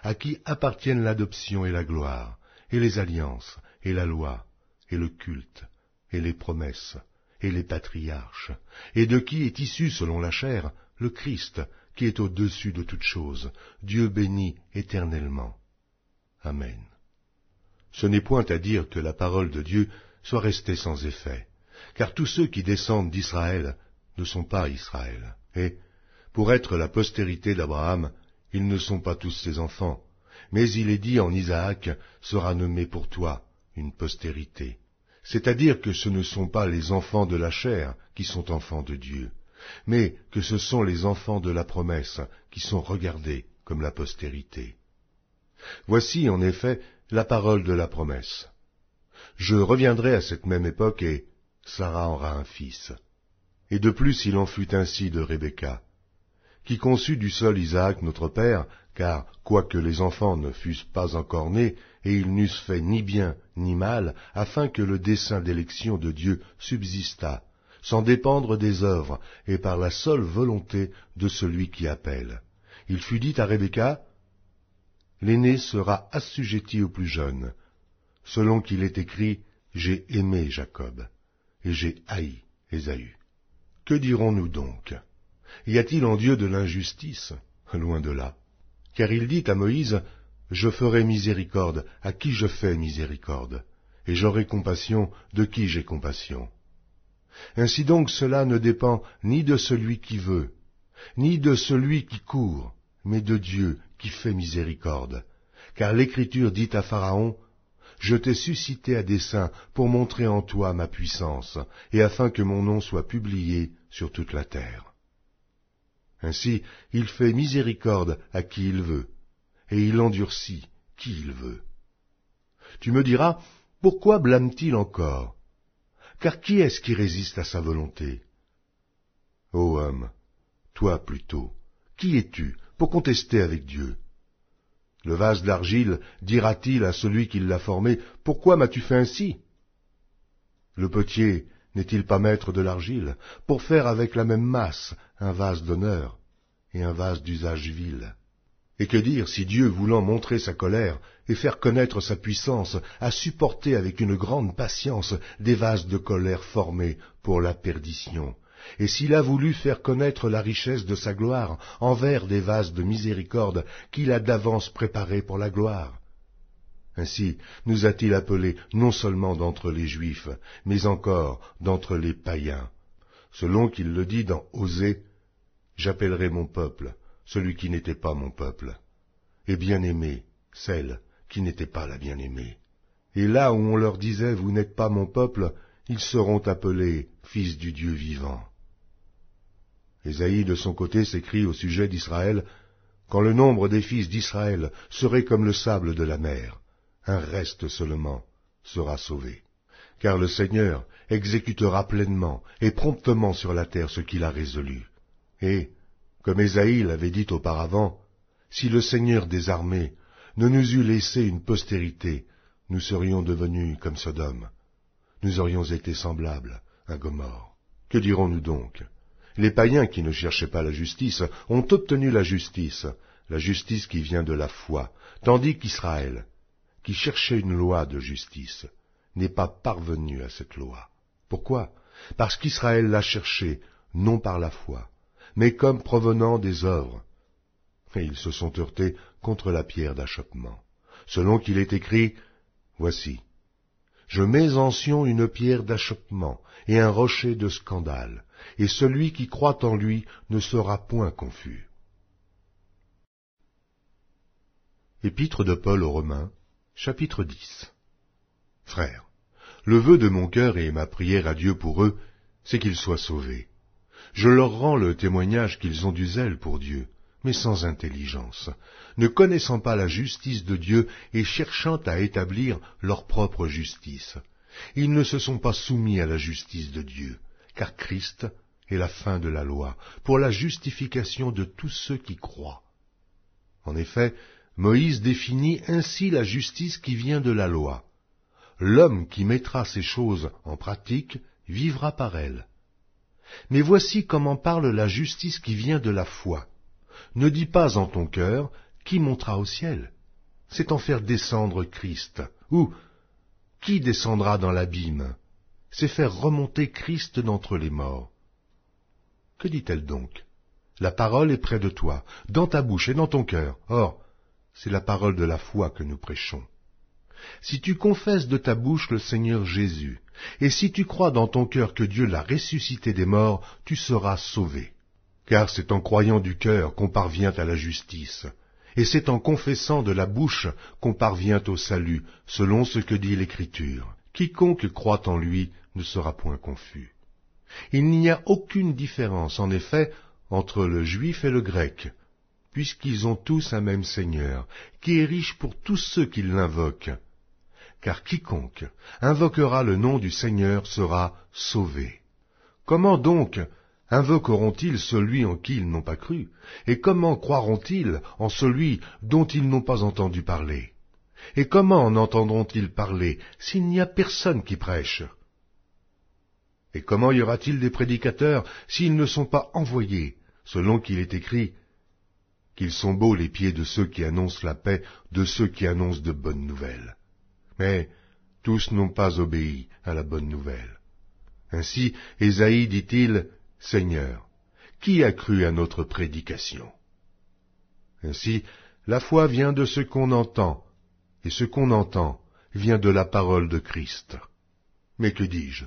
à qui appartiennent l'adoption et la gloire, et les alliances, et la loi, et le culte, et les promesses, et les patriarches, et de qui est issu selon la chair le Christ, qui est au-dessus de toutes choses, Dieu béni éternellement. Amen. Ce n'est point à dire que la parole de Dieu soit restée sans effet, car tous ceux qui descendent d'Israël ne sont pas Israël, et, pour être la postérité d'Abraham, ils ne sont pas tous ses enfants, mais il est dit en Isaac sera nommé pour toi une postérité. C'est-à-dire que ce ne sont pas les enfants de la chair qui sont enfants de Dieu, mais que ce sont les enfants de la promesse qui sont regardés comme la postérité. Voici en effet la parole de la promesse. Je reviendrai à cette même époque et Sarah aura un fils. Et de plus il en fut ainsi de Rebecca, qui conçut du sol Isaac notre père, car quoique les enfants ne fussent pas encore nés, et ils n'eussent fait ni bien ni mal, afin que le dessein d'élection de Dieu subsistât, sans dépendre des œuvres, et par la seule volonté de celui qui appelle. Il fut dit à Rebecca, « L'aîné sera assujetti au plus jeune, selon qu'il est écrit, j'ai aimé Jacob, et j'ai haï Ésaü. » Que dirons-nous donc? Y a-t-il en Dieu de l'injustice? Loin de là. Car il dit à Moïse, « Je ferai miséricorde à qui je fais miséricorde, et j'aurai compassion de qui j'ai compassion. » Ainsi donc cela ne dépend ni de celui qui veut, ni de celui qui court, mais de Dieu qui fait miséricorde. Car l'Écriture dit à Pharaon, « Je t'ai suscité à dessein pour montrer en toi ma puissance, et afin que mon nom soit publié sur toute la terre. » Ainsi, il fait miséricorde à qui il veut, et il endurcit qui il veut. Tu me diras, pourquoi blâme-t-il encore? Car qui est-ce qui résiste à sa volonté? Ô homme, toi plutôt, qui es-tu pour contester avec Dieu? Le vase d'argile dira-t-il à celui qui l'a formé, « Pourquoi m'as-tu fait ainsi ?» Le potier n'est-il pas maître de l'argile, pour faire avec la même masse un vase d'honneur et un vase d'usage vil? Et que dire si Dieu, voulant montrer sa colère et faire connaître sa puissance, a supporté avec une grande patience des vases de colère formés pour la perdition, et s'il a voulu faire connaître la richesse de sa gloire envers des vases de miséricorde qu'il a d'avance préparés pour la gloire? Ainsi nous a-t-il appelés non seulement d'entre les Juifs, mais encore d'entre les païens, selon qu'il le dit dans Osée, « J'appellerai mon peuple celui qui n'était pas mon peuple, et bien-aimée celle qui n'était pas la bien-aimée. » Et là où on leur disait « Vous n'êtes pas mon peuple », ils seront appelés fils du Dieu vivant. Ésaïe, de son côté, s'écrie au sujet d'Israël, « Quand le nombre des fils d'Israël serait comme le sable de la mer, un reste seulement sera sauvé. Car le Seigneur exécutera pleinement et promptement sur la terre ce qu'il a résolu. » Et, comme Ésaïe l'avait dit auparavant, « Si le Seigneur des armées ne nous eût laissé une postérité, nous serions devenus comme Sodome. Nous aurions été semblables à Gomorrhe. » Que dirons-nous donc? Les païens qui ne cherchaient pas la justice ont obtenu la justice qui vient de la foi, tandis qu'Israël, qui cherchait une loi de justice, n'est pas parvenu à cette loi. Pourquoi? Parce qu'Israël l'a cherchée, non par la foi, mais comme provenant des œuvres. Et ils se sont heurtés contre la pierre d'achoppement. Selon qu'il est écrit, « Voici, je mets en Sion une pierre d'achoppement et un rocher de scandale, et celui qui croit en lui ne sera point confus. » Épître de Paul aux Romains, chapitre 10. Frères, le vœu de mon cœur et ma prière à Dieu pour eux, c'est qu'ils soient sauvés. Je leur rends le témoignage qu'ils ont du zèle pour Dieu, mais sans intelligence, ne connaissant pas la justice de Dieu et cherchant à établir leur propre justice. Ils ne se sont pas soumis à la justice de Dieu, car Christ est la fin de la loi, pour la justification de tous ceux qui croient. En effet, Moïse définit ainsi la justice qui vient de la loi. L'homme qui mettra ces choses en pratique vivra par elles. Mais voici comment parle la justice qui vient de la foi. Ne dis pas en ton cœur, qui montera au ciel? C'est en faire descendre Christ. Ou, qui descendra dans l'abîme? C'est faire remonter Christ d'entre les morts. Que dit-elle donc? La parole est près de toi, dans ta bouche et dans ton cœur. Or, c'est la parole de la foi que nous prêchons. Si tu confesses de ta bouche le Seigneur Jésus, et si tu crois dans ton cœur que Dieu l'a ressuscité des morts, tu seras sauvé. Car c'est en croyant du cœur qu'on parvient à la justice, et c'est en confessant de la bouche qu'on parvient au salut, selon ce que dit l'Écriture. Quiconque croit en lui ne sera point confus. Il n'y a aucune différence, en effet, entre le juif et le grec, puisqu'ils ont tous un même Seigneur, qui est riche pour tous ceux qui l'invoquent. Car quiconque invoquera le nom du Seigneur sera sauvé. Comment donc invoqueront-ils celui en qui ils n'ont pas cru? Et comment croiront-ils en celui dont ils n'ont pas entendu parler? Et comment en entendront-ils parler s'il n'y a personne qui prêche? Et comment y aura-t-il des prédicateurs s'ils ne sont pas envoyés, selon qu'il est écrit, qu'ils sont beaux les pieds de ceux qui annoncent la paix, de ceux qui annoncent de bonnes nouvelles. Mais tous n'ont pas obéi à la bonne nouvelle. Ainsi, Ésaïe dit-il, « Seigneur, qui a cru à notre prédication ?» Ainsi, la foi vient de ce qu'on entend, et ce qu'on entend vient de la parole de Christ. Mais que dis-je?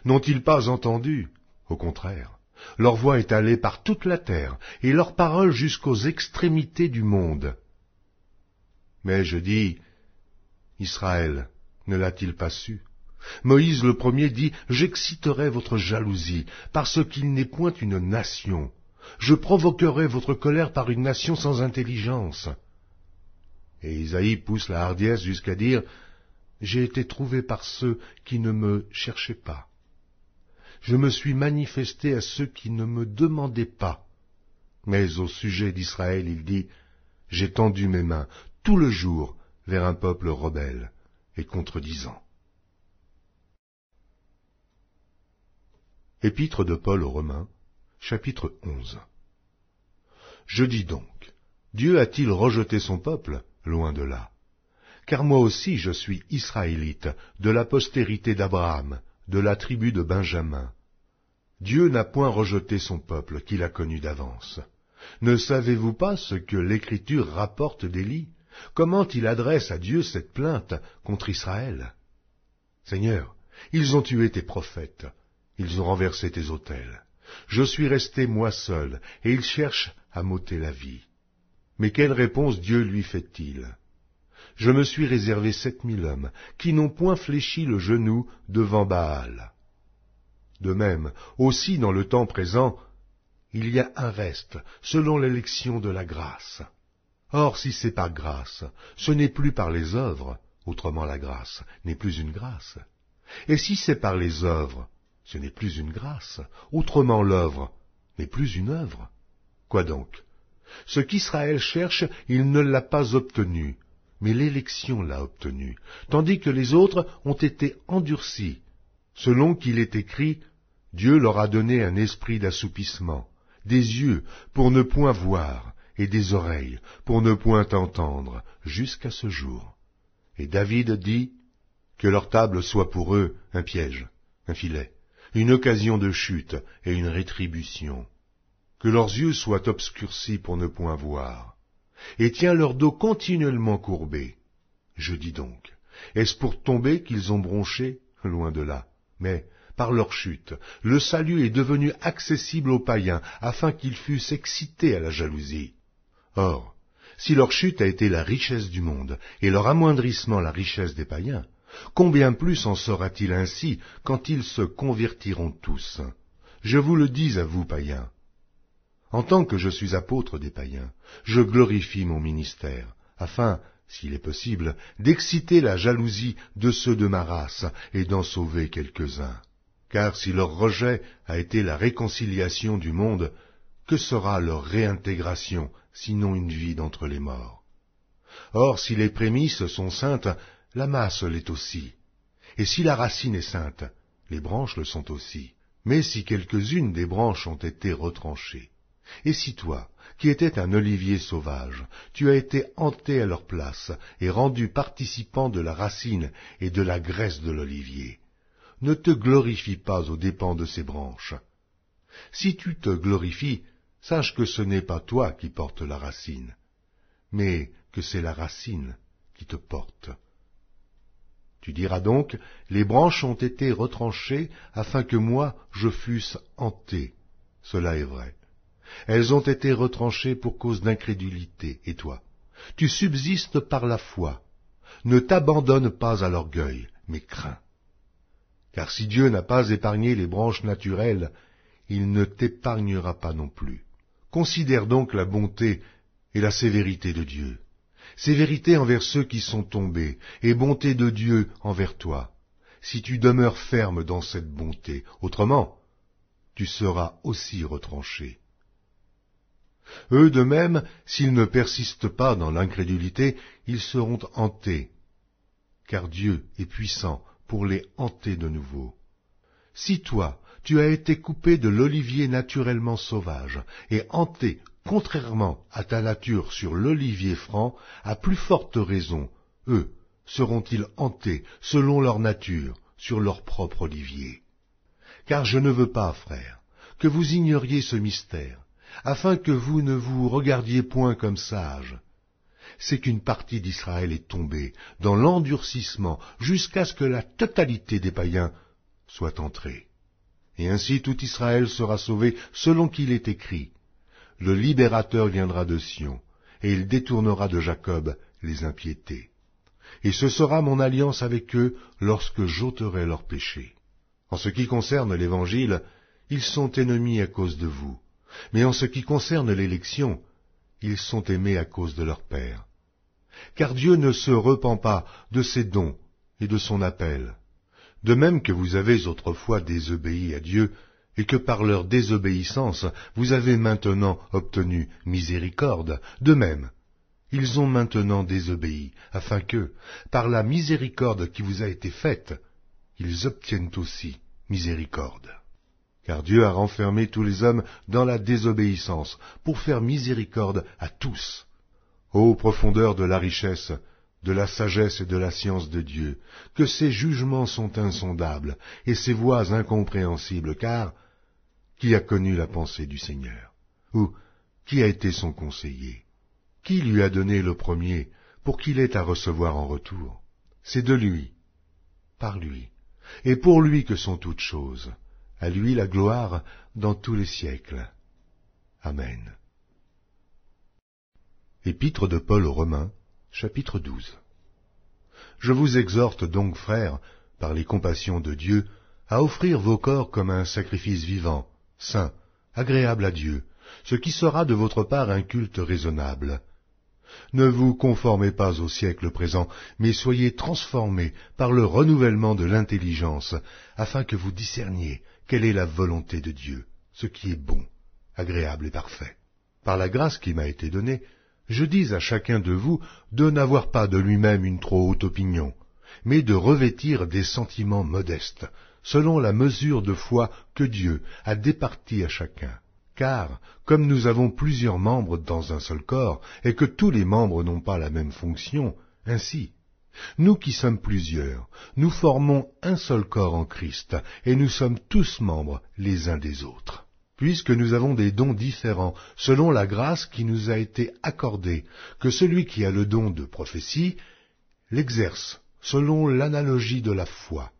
N'ont-ils pas entendu? Au contraire, leur voix est allée par toute la terre, et leur parole jusqu'aux extrémités du monde. Mais je dis, Israël ne l'a-t-il pas su? Moïse le premier dit, j'exciterai votre jalousie, parce qu'il n'est point une nation. Je provoquerai votre colère par une nation sans intelligence. Et Isaïe pousse la hardiesse jusqu'à dire, j'ai été trouvé par ceux qui ne me cherchaient pas. Je me suis manifesté à ceux qui ne me demandaient pas. Mais au sujet d'Israël, il dit, j'ai tendu mes mains tout le jour vers un peuple rebelle et contredisant. Épître de Paul aux Romains, chapitre 11. Je dis donc, Dieu a-t-il rejeté son peuple? Loin de là. Car moi aussi je suis israélite, de la postérité d'Abraham, de la tribu de Benjamin. Dieu n'a point rejeté son peuple qu'il a connu d'avance. Ne savez-vous pas ce que l'Écriture rapporte d'Élie? Comment il adresse à Dieu cette plainte contre Israël? Seigneur, ils ont tué tes prophètes, ils ont renversé tes autels. Je suis resté moi seul, et ils cherchent à m'ôter la vie. Mais quelle réponse Dieu lui fait-il? Je me suis réservé 7000 hommes, qui n'ont point fléchi le genou devant Baal. De même, aussi dans le temps présent, il y a un reste, selon l'élection de la grâce. Or, si c'est par grâce, ce n'est plus par les œuvres, autrement la grâce n'est plus une grâce. Et si c'est par les œuvres, ce n'est plus une grâce, autrement l'œuvre n'est plus une œuvre. Quoi donc? Ce qu'Israël cherche, il ne l'a pas obtenu, mais l'élection l'a obtenu, tandis que les autres ont été endurcis, selon qu'il est écrit, Dieu leur a donné un esprit d'assoupissement, des yeux pour ne point voir, et des oreilles pour ne point entendre, jusqu'à ce jour. Et David dit, que leur table soit pour eux un piège, un filet, une occasion de chute et une rétribution. Que leurs yeux soient obscurcis pour ne point voir, et tiens leur dos continuellement courbé. Je dis donc, est-ce pour tomber qu'ils ont bronché? Loin de là. Mais, par leur chute, le salut est devenu accessible aux païens, afin qu'ils fussent excités à la jalousie. Or, si leur chute a été la richesse du monde, et leur amoindrissement la richesse des païens, combien plus en sera-t-il ainsi quand ils se convertiront tous? Je vous le dis à vous, païens. En tant que je suis apôtre des païens, je glorifie mon ministère, afin, s'il est possible, d'exciter la jalousie de ceux de ma race et d'en sauver quelques-uns. Car si leur rejet a été la réconciliation du monde, que sera leur réintégration, sinon une vie d'entre les morts? Or, si les prémices sont saintes, la masse l'est aussi. Et si la racine est sainte, les branches le sont aussi. Mais si quelques-unes des branches ont été retranchées, et si toi, qui étais un olivier sauvage, tu as été hanté à leur place et rendu participant de la racine et de la graisse de l'olivier, ne te glorifie pas aux dépens de ces branches. Si tu te glorifies, sache que ce n'est pas toi qui portes la racine, mais que c'est la racine qui te porte. Tu diras donc, les branches ont été retranchées afin que moi je fusse hanté. Cela est vrai. Elles ont été retranchées pour cause d'incrédulité, et toi, tu subsistes par la foi. Ne t'abandonne pas à l'orgueil, mais crains. Car si Dieu n'a pas épargné les branches naturelles, il ne t'épargnera pas non plus. Considère donc la bonté et la sévérité de Dieu. Sévérité envers ceux qui sont tombés, et bonté de Dieu envers toi, si tu demeures ferme dans cette bonté, autrement, tu seras aussi retranché. Eux de même, s'ils ne persistent pas dans l'incrédulité, ils seront hantés, car Dieu est puissant pour les hanter de nouveau. Si toi, tu as été coupé de l'olivier naturellement sauvage, et hanté contrairement à ta nature sur l'olivier franc, à plus forte raison, eux seront-ils hantés selon leur nature sur leur propre olivier. Car je ne veux pas, frères, que vous ignoriez ce mystère, afin que vous ne vous regardiez point comme sages. C'est qu'une partie d'Israël est tombée dans l'endurcissement jusqu'à ce que la totalité des païens soit entré. Et ainsi tout Israël sera sauvé selon qu'il est écrit. Le libérateur viendra de Sion, et il détournera de Jacob les impiétés. Et ce sera mon alliance avec eux lorsque j'ôterai leurs péchés. En ce qui concerne l'Évangile, ils sont ennemis à cause de vous. Mais en ce qui concerne l'élection, ils sont aimés à cause de leur Père. Car Dieu ne se repent pas de ses dons et de son appel. De même que vous avez autrefois désobéi à Dieu, et que par leur désobéissance vous avez maintenant obtenu miséricorde, de même, ils ont maintenant désobéi, afin que, par la miséricorde qui vous a été faite, ils obtiennent aussi miséricorde. Car Dieu a renfermé tous les hommes dans la désobéissance, pour faire miséricorde à tous. Ô profondeur de la richesse, de la sagesse et de la science de Dieu, que ses jugements sont insondables, et ses voies incompréhensibles, car qui a connu la pensée du Seigneur? Ou qui a été son conseiller? Qui lui a donné le premier, pour qu'il ait à recevoir en retour? C'est de lui, par lui, et pour lui que sont toutes choses. À lui la gloire dans tous les siècles. Amen. Épître de Paul aux Romains, chapitre 12. Je vous exhorte donc, frères, par les compassions de Dieu, à offrir vos corps comme un sacrifice vivant, saint, agréable à Dieu, ce qui sera de votre part un culte raisonnable. Ne vous conformez pas au siècle présent, mais soyez transformés par le renouvellement de l'intelligence, afin que vous discerniez quelle est la volonté de Dieu, ce qui est bon, agréable et parfait. Par la grâce qui m'a été donnée, je dis à chacun de vous de n'avoir pas de lui-même une trop haute opinion, mais de revêtir des sentiments modestes, selon la mesure de foi que Dieu a départie à chacun. Car, comme nous avons plusieurs membres dans un seul corps, et que tous les membres n'ont pas la même fonction, ainsi, nous qui sommes plusieurs, nous formons un seul corps en Christ, et nous sommes tous membres les uns des autres. Puisque nous avons des dons différents, selon la grâce qui nous a été accordée, que celui qui a le don de prophétie l'exerce selon l'analogie de la foi,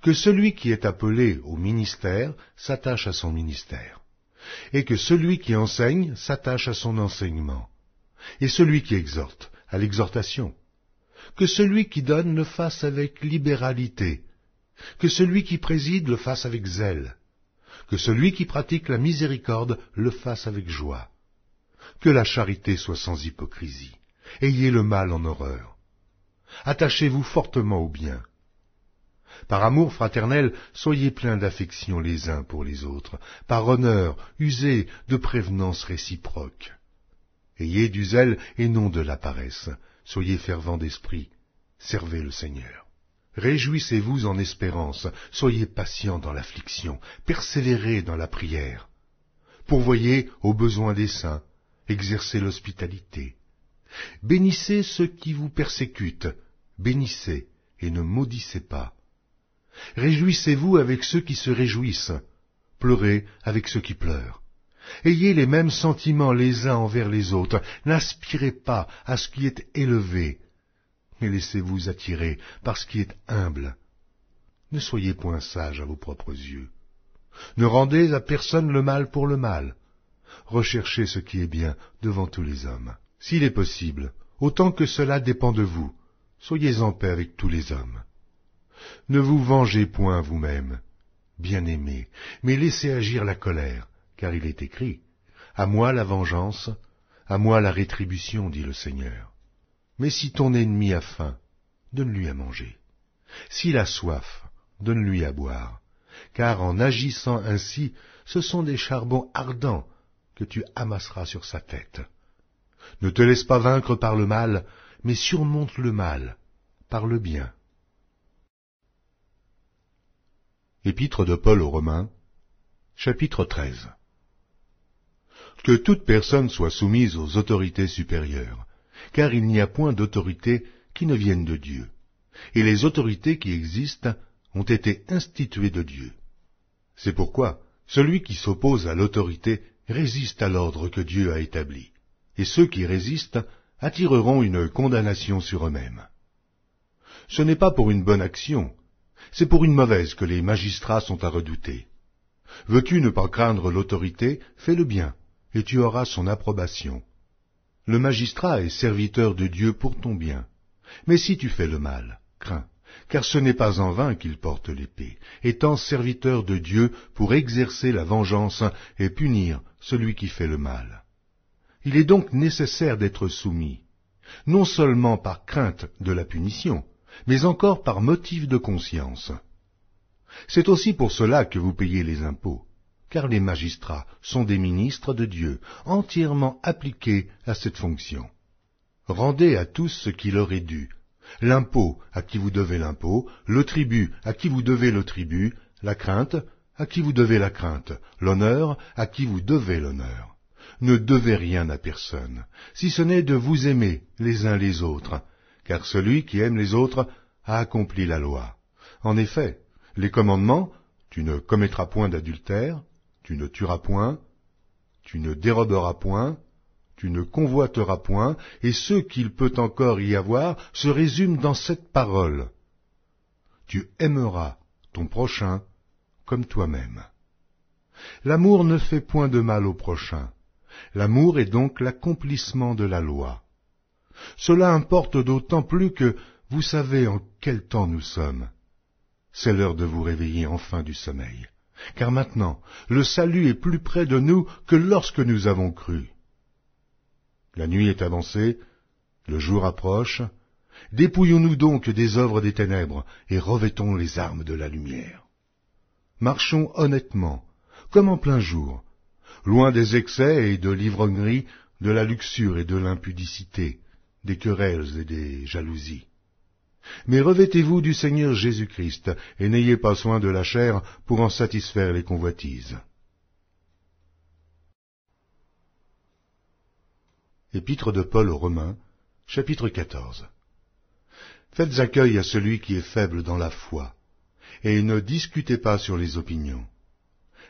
que celui qui est appelé au ministère s'attache à son ministère, et que celui qui enseigne s'attache à son enseignement, et celui qui exhorte à l'exhortation, que celui qui donne le fasse avec libéralité, que celui qui préside le fasse avec zèle, que celui qui pratique la miséricorde le fasse avec joie, que la charité soit sans hypocrisie, ayez le mal en horreur, attachez-vous fortement au bien. Par amour fraternel, soyez pleins d'affection les uns pour les autres, par honneur, usez de prévenance réciproque. Ayez du zèle et non de la paresse, soyez fervents d'esprit, servez le Seigneur. Réjouissez-vous en espérance, soyez patients dans l'affliction, persévérez dans la prière. Pourvoyez aux besoins des saints, exercez l'hospitalité. Bénissez ceux qui vous persécutent, bénissez et ne maudissez pas. Réjouissez-vous avec ceux qui se réjouissent, pleurez avec ceux qui pleurent. Ayez les mêmes sentiments les uns envers les autres, n'aspirez pas à ce qui est élevé, mais laissez-vous attirer par ce qui est humble. Ne soyez point sages à vos propres yeux. Ne rendez à personne le mal pour le mal. Recherchez ce qui est bien devant tous les hommes. S'il est possible, autant que cela dépend de vous, soyez en paix avec tous les hommes. Ne vous vengez point vous-même, bien-aimés, mais laissez agir la colère, car il est écrit, « À moi la vengeance, à moi la rétribution, dit le Seigneur. » Mais si ton ennemi a faim, donne-lui à manger. S'il a soif, donne-lui à boire, car en agissant ainsi, ce sont des charbons ardents que tu amasseras sur sa tête. Ne te laisse pas vaincre par le mal, mais surmonte le mal par le bien. Épître de Paul aux Romains, chapitre 13. Que toute personne soit soumise aux autorités supérieures, car il n'y a point d'autorité qui ne vienne de Dieu, et les autorités qui existent ont été instituées de Dieu. C'est pourquoi celui qui s'oppose à l'autorité résiste à l'ordre que Dieu a établi, et ceux qui résistent attireront une condamnation sur eux-mêmes. Ce n'est pas pour une bonne action, C'est pour une mauvaise que les magistrats sont à redouter. Veux-tu ne pas craindre l'autorité, fais le bien, et tu auras son approbation. Le magistrat est serviteur de Dieu pour ton bien. Mais si tu fais le mal, crains, car ce n'est pas en vain qu'il porte l'épée, étant serviteur de Dieu pour exercer la vengeance et punir celui qui fait le mal. Il est donc nécessaire d'être soumis, non seulement par crainte de la punition, mais encore par motif de conscience. C'est aussi pour cela que vous payez les impôts, car les magistrats sont des ministres de Dieu, entièrement appliqués à cette fonction. Rendez à tous ce qui leur est dû, l'impôt à qui vous devez l'impôt, le tribut à qui vous devez le tribut, la crainte à qui vous devez la crainte, l'honneur à qui vous devez l'honneur. Ne devez rien à personne, si ce n'est de vous aimer les uns les autres, car celui qui aime les autres a accompli la loi. En effet, les commandements, tu ne commettras point d'adultère, tu ne tueras point, tu ne déroberas point, tu ne convoiteras point, et ce qu'il peut encore y avoir se résume dans cette parole. Tu aimeras ton prochain comme toi-même. L'amour ne fait point de mal au prochain. L'amour est donc l'accomplissement de la loi. Cela importe d'autant plus que vous savez en quel temps nous sommes. C'est l'heure de vous réveiller enfin du sommeil, car maintenant le salut est plus près de nous que lorsque nous avons cru. La nuit est avancée, le jour approche, dépouillons-nous donc des œuvres des ténèbres et revêtons les armes de la lumière. Marchons honnêtement, comme en plein jour, loin des excès et de l'ivrognerie, de la luxure et de l'impudicité, des querelles et des jalousies. Mais revêtez-vous du Seigneur Jésus-Christ, et n'ayez pas soin de la chair pour en satisfaire les convoitises. Épître de Paul aux Romains, chapitre 14. Faites accueil à celui qui est faible dans la foi, et ne discutez pas sur les opinions.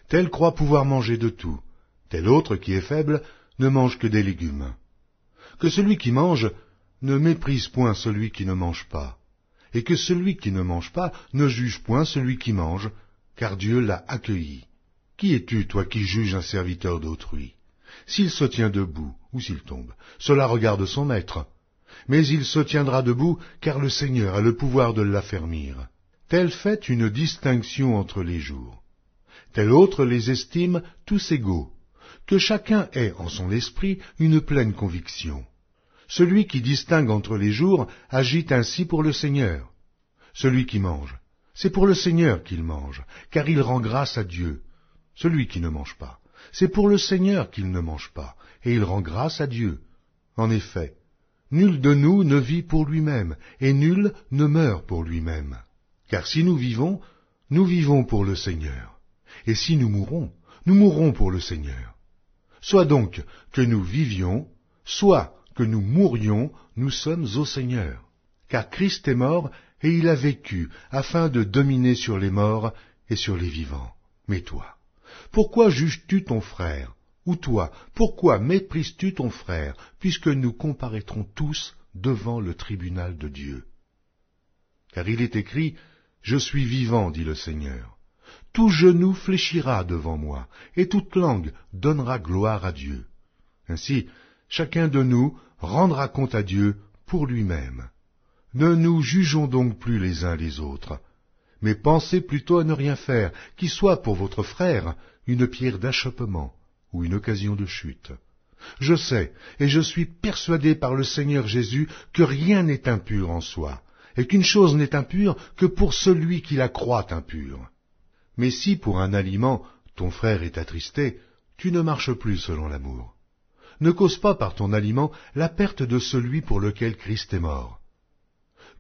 Tel croit pouvoir manger de tout, tel autre qui est faible ne mange que des légumes. Que celui qui mange ne méprise point celui qui ne mange pas, et que celui qui ne mange pas ne juge point celui qui mange, car Dieu l'a accueilli. Qui es-tu, toi qui juges un serviteur d'autrui? S'il se tient debout ou s'il tombe, cela regarde son maître. Mais il se tiendra debout, car le Seigneur a le pouvoir de l'affermir. Tel fait une distinction entre les jours. Tel autre les estime tous égaux. Que chacun ait en son esprit une pleine conviction. Celui qui distingue entre les jours agit ainsi pour le Seigneur. Celui qui mange, c'est pour le Seigneur qu'il mange, car il rend grâce à Dieu. Celui qui ne mange pas, c'est pour le Seigneur qu'il ne mange pas, et il rend grâce à Dieu. En effet, nul de nous ne vit pour lui-même, et nul ne meurt pour lui-même. Car si nous vivons pour le Seigneur. Et si nous mourrons pour le Seigneur. Soit donc que nous vivions, soit que nous mourions, nous sommes au Seigneur. Car Christ est mort, et il a vécu, afin de dominer sur les morts et sur les vivants. Mais toi, pourquoi juges-tu ton frère? Ou toi, pourquoi méprises-tu ton frère, puisque nous comparaîtrons tous devant le tribunal de Dieu? Car il est écrit, « Je suis vivant, dit le Seigneur. Tout genou fléchira devant moi, et toute langue donnera gloire à Dieu. » Ainsi, chacun de nous rendra compte à Dieu pour lui-même. Ne nous jugeons donc plus les uns les autres, mais pensez plutôt à ne rien faire, qui soit pour votre frère une pierre d'achoppement ou une occasion de chute. Je sais, et je suis persuadé par le Seigneur Jésus, que rien n'est impur en soi, et qu'une chose n'est impure que pour celui qui la croit impure. Mais si pour un aliment ton frère est attristé, tu ne marches plus selon l'amour. Ne cause pas par ton aliment la perte de celui pour lequel Christ est mort.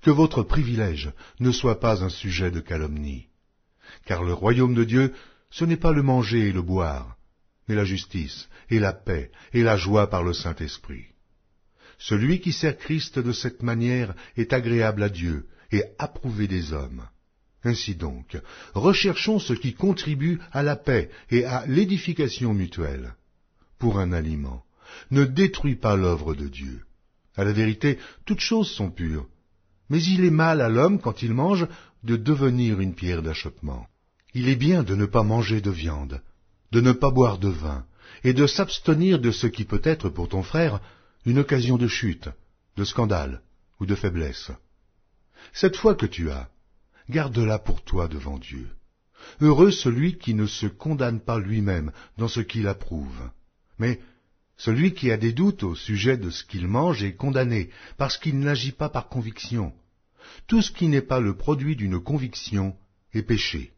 Que votre privilège ne soit pas un sujet de calomnie. Car le royaume de Dieu, ce n'est pas le manger et le boire, mais la justice et la paix et la joie par le Saint-Esprit. Celui qui sert Christ de cette manière est agréable à Dieu et approuvé des hommes. Ainsi donc, recherchons ce qui contribue à la paix et à l'édification mutuelle. Pour un aliment, ne détruis pas l'œuvre de Dieu. À la vérité, toutes choses sont pures, mais il est mal à l'homme, quand il mange, de devenir une pierre d'achoppement. Il est bien de ne pas manger de viande, de ne pas boire de vin, et de s'abstenir de ce qui peut être pour ton frère une occasion de chute, de scandale ou de faiblesse. Cette foi que tu as, garde-la pour toi devant Dieu. Heureux celui qui ne se condamne pas lui-même dans ce qu'il approuve. Mais celui qui a des doutes au sujet de ce qu'il mange est condamné, parce qu'il n'agit pas par conviction. Tout ce qui n'est pas le produit d'une conviction est péché.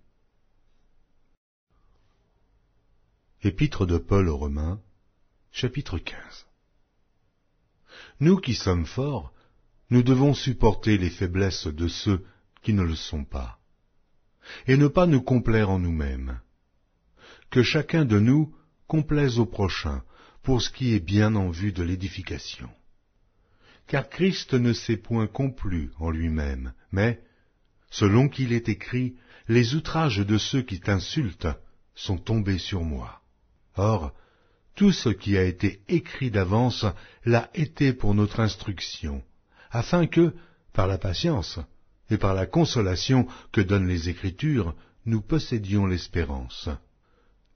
Épître de Paul aux Romains, chapitre 15. Nous qui sommes forts, nous devons supporter les faiblesses de ceux qui ne le sont pas, et ne pas nous complaire en nous-mêmes. Que chacun de nous complaise au prochain pour ce qui est bien en vue de l'édification. Car Christ ne s'est point complu en lui-même, mais, selon qu'il est écrit, les outrages de ceux qui t'insultent sont tombés sur moi. Or, tout ce qui a été écrit d'avance l'a été pour notre instruction, afin que, par la patience et par la consolation que donnent les Écritures, nous possédions l'espérance.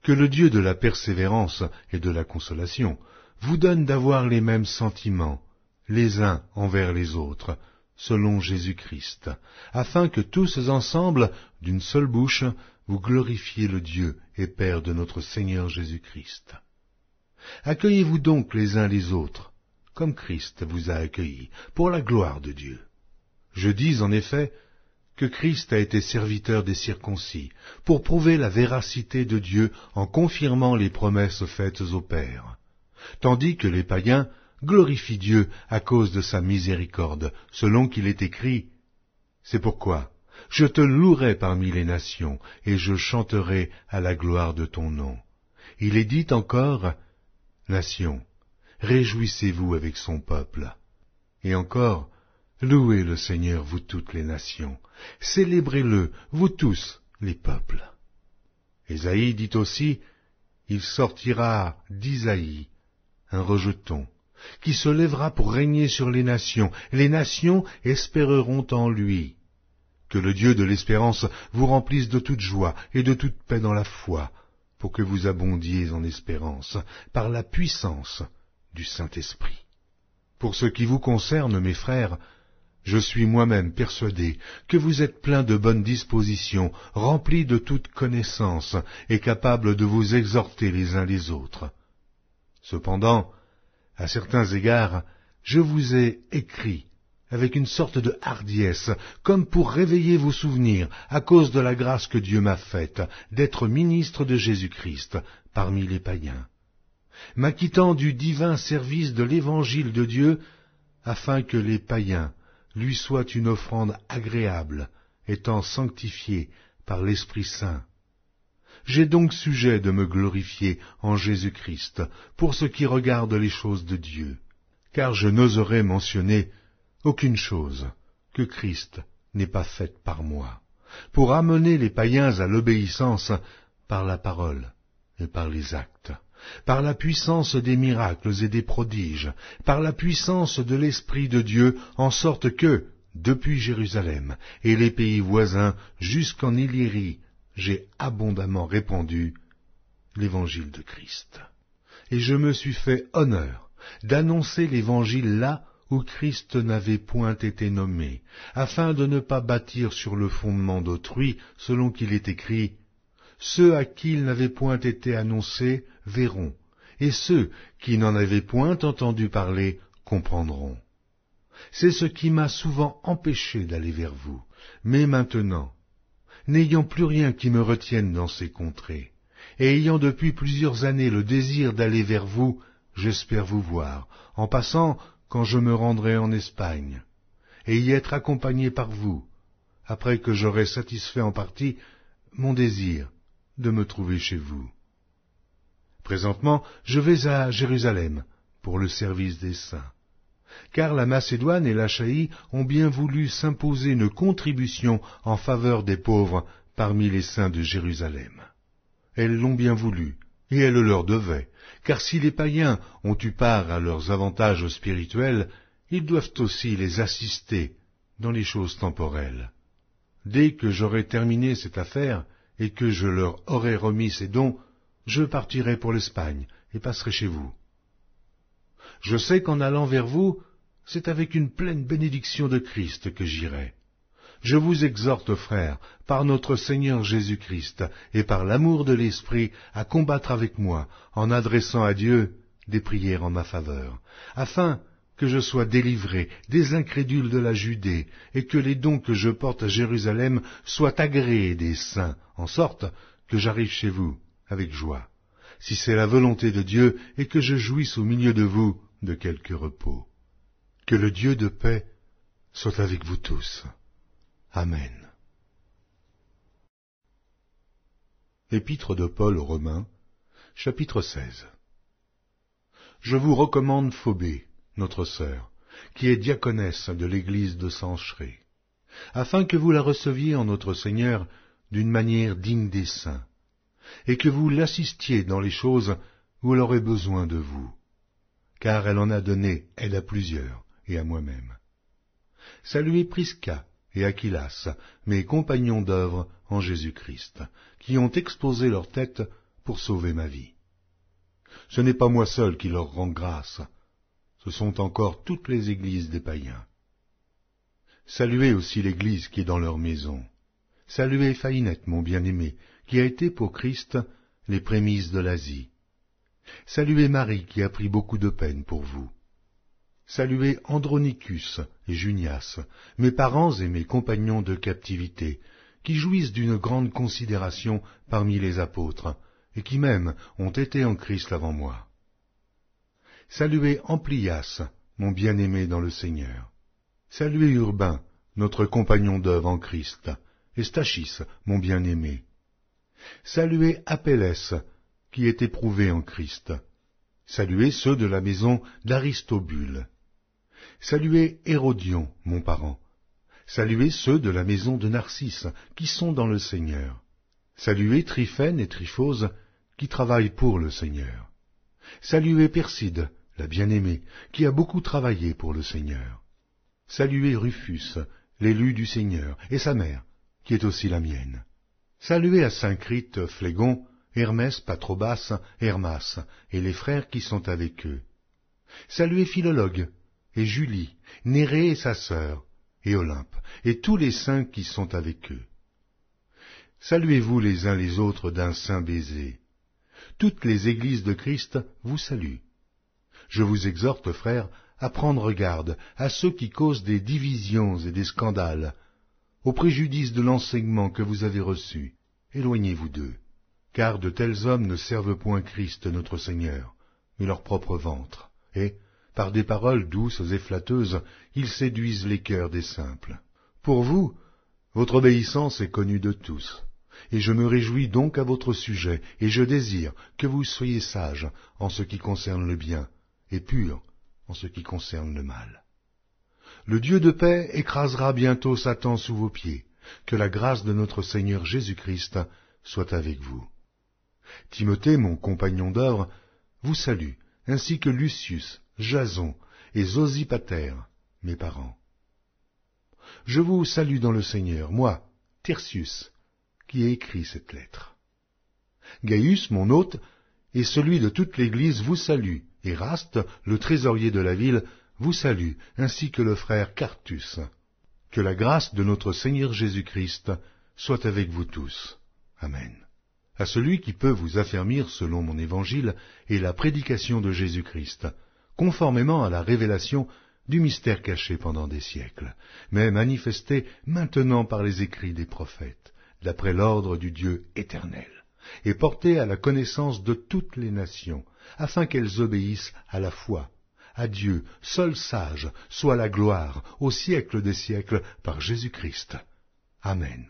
Que le Dieu de la persévérance et de la consolation vous donne d'avoir les mêmes sentiments, les uns envers les autres, selon Jésus-Christ, afin que tous ensemble, d'une seule bouche, vous glorifiez le Dieu et Père de notre Seigneur Jésus-Christ. Accueillez-vous donc les uns les autres, comme Christ vous a accueillis, pour la gloire de Dieu. Je dis en effet que Christ a été serviteur des circoncis, pour prouver la véracité de Dieu en confirmant les promesses faites aux pères, tandis que les païens glorifient Dieu à cause de sa miséricorde, selon qu'il est écrit « C'est pourquoi je te louerai parmi les nations, et je chanterai à la gloire de ton nom. » Il est dit encore « Nations, réjouissez-vous avec son peuple. » Et encore « Louez le Seigneur, vous toutes les nations. Célébrez-le, vous tous les peuples. » Ésaïe dit aussi « Il sortira d'Isaïe un rejeton, qui se lèvera pour régner sur les nations espéreront en lui. » Que le Dieu de l'espérance vous remplisse de toute joie et de toute paix dans la foi, pour que vous abondiez en espérance, par la puissance du Saint-Esprit. Pour ce qui vous concerne, mes frères, je suis moi-même persuadé que vous êtes pleins de bonnes dispositions, remplis de toute connaissance, et capables de vous exhorter les uns les autres. Cependant, à certains égards, je vous ai écrit avec une sorte de hardiesse, comme pour réveiller vos souvenirs, à cause de la grâce que Dieu m'a faite, d'être ministre de Jésus-Christ parmi les païens, m'acquittant du divin service de l'évangile de Dieu, afin que les païens lui soient une offrande agréable, étant sanctifiés par l'Esprit Saint. J'ai donc sujet de me glorifier en Jésus-Christ, pour ce qui regarde les choses de Dieu, car je n'oserais mentionner aucune chose que Christ n'ait pas faite par moi, pour amener les païens à l'obéissance par la parole et par les actes, par la puissance des miracles et des prodiges, par la puissance de l'Esprit de Dieu, en sorte que, depuis Jérusalem et les pays voisins jusqu'en Illyrie, j'ai abondamment répandu l'évangile de Christ. Et je me suis fait honneur d'annoncer l'évangile là où Christ n'avait point été nommé, afin de ne pas bâtir sur le fondement d'autrui, selon qu'il est écrit « Ceux à qui il n'avait point été annoncé verront, et ceux qui n'en avaient point entendu parler comprendront. » C'est ce qui m'a souvent empêché d'aller vers vous, mais maintenant, n'ayant plus rien qui me retienne dans ces contrées, et ayant depuis plusieurs années le désir d'aller vers vous, j'espère vous voir, en passant quand je me rendrai en Espagne, et y être accompagné par vous, après que j'aurai satisfait en partie mon désir de me trouver chez vous. Présentement, je vais à Jérusalem pour le service des saints, car la Macédoine et l'Achaïe ont bien voulu s'imposer une contribution en faveur des pauvres parmi les saints de Jérusalem. Elles l'ont bien voulu, et elles le leur devaient, car si les païens ont eu part à leurs avantages spirituels, ils doivent aussi les assister dans les choses temporelles. Dès que j'aurai terminé cette affaire et que je leur aurai remis ces dons, je partirai pour l'Espagne et passerai chez vous. Je sais qu'en allant vers vous, c'est avec une pleine bénédiction de Christ que j'irai. Je vous exhorte, frères, par notre Seigneur Jésus-Christ et par l'amour de l'Esprit, à combattre avec moi, en adressant à Dieu des prières en ma faveur, afin que je sois délivré des incrédules de la Judée, et que les dons que je porte à Jérusalem soient agréés des saints, en sorte que j'arrive chez vous avec joie, si c'est la volonté de Dieu, et que je jouisse au milieu de vous de quelque repos. Que le Dieu de paix soit avec vous tous. Amen. Épître de Paul aux Romains, chapitre 16. Je vous recommande Phobé, notre sœur, qui est diaconesse de l'église de Cenchréa, afin que vous la receviez en notre Seigneur d'une manière digne des saints, et que vous l'assistiez dans les choses où elle aurait besoin de vous, car elle en a donné aide à plusieurs, et à moi-même. Saluez Prisca et Aquilas, mes compagnons d'œuvre en Jésus-Christ, qui ont exposé leur tête pour sauver ma vie. Ce n'est pas moi seul qui leur rends grâce, ce sont encore toutes les églises des païens. Saluez aussi l'église qui est dans leur maison. Saluez Phaïnette, mon bien-aimé, qui a été pour Christ les prémices de l'Asie. Saluez Marie, qui a pris beaucoup de peine pour vous. Saluez Andronicus et Junias, mes parents et mes compagnons de captivité, qui jouissent d'une grande considération parmi les apôtres, et qui même ont été en Christ avant moi. Saluez Amplias, mon bien-aimé dans le Seigneur. Saluez Urbain, notre compagnon d'œuvre en Christ, et Stachys, mon bien-aimé. Saluez Apelles, qui est éprouvé en Christ. Saluez ceux de la maison d'Aristobule. Saluez Hérodion, mon parent. Saluez ceux de la maison de Narcisse, qui sont dans le Seigneur. Saluez Tryphène et Tryphose, qui travaillent pour le Seigneur. Saluez Perside, la bien-aimée, qui a beaucoup travaillé pour le Seigneur. Saluez Rufus, l'élu du Seigneur, et sa mère, qui est aussi la mienne. Saluez à Syncrite, Phlégon, Hermès, Patrobas, Hermas, et les frères qui sont avec eux. Saluez Philologue, et Julie, Nérée et sa sœur, et Olympe, et tous les saints qui sont avec eux. Saluez-vous les uns les autres d'un saint baiser. Toutes les églises de Christ vous saluent. Je vous exhorte, frères, à prendre garde à ceux qui causent des divisions et des scandales, au préjudice de l'enseignement que vous avez reçu. Éloignez-vous d'eux, car de tels hommes ne servent point Christ notre Seigneur, mais leur propre ventre, et, par des paroles douces et flatteuses, ils séduisent les cœurs des simples. Pour vous, votre obéissance est connue de tous, et je me réjouis donc à votre sujet, et je désire que vous soyez sages en ce qui concerne le bien, et purs en ce qui concerne le mal. Le Dieu de paix écrasera bientôt Satan sous vos pieds. Que la grâce de notre Seigneur Jésus-Christ soit avec vous. Timothée, mon compagnon d'œuvre, vous salue, ainsi que Lucius, Jason et Zosipater, mes parents. Je vous salue dans le Seigneur, moi, Tertius, qui ai écrit cette lettre. Gaius, mon hôte, et celui de toute l'Église vous salue. Éraste, le trésorier de la ville, vous salue, ainsi que le frère Quartus. Que la grâce de notre Seigneur Jésus-Christ soit avec vous tous. Amen. À celui qui peut vous affermir selon mon évangile et la prédication de Jésus-Christ, conformément à la révélation du mystère caché pendant des siècles, mais manifesté maintenant par les écrits des prophètes, d'après l'ordre du Dieu éternel, et porté à la connaissance de toutes les nations, afin qu'elles obéissent à la foi. À Dieu, seul sage, soit la gloire, au siècle des siècles, par Jésus-Christ. Amen.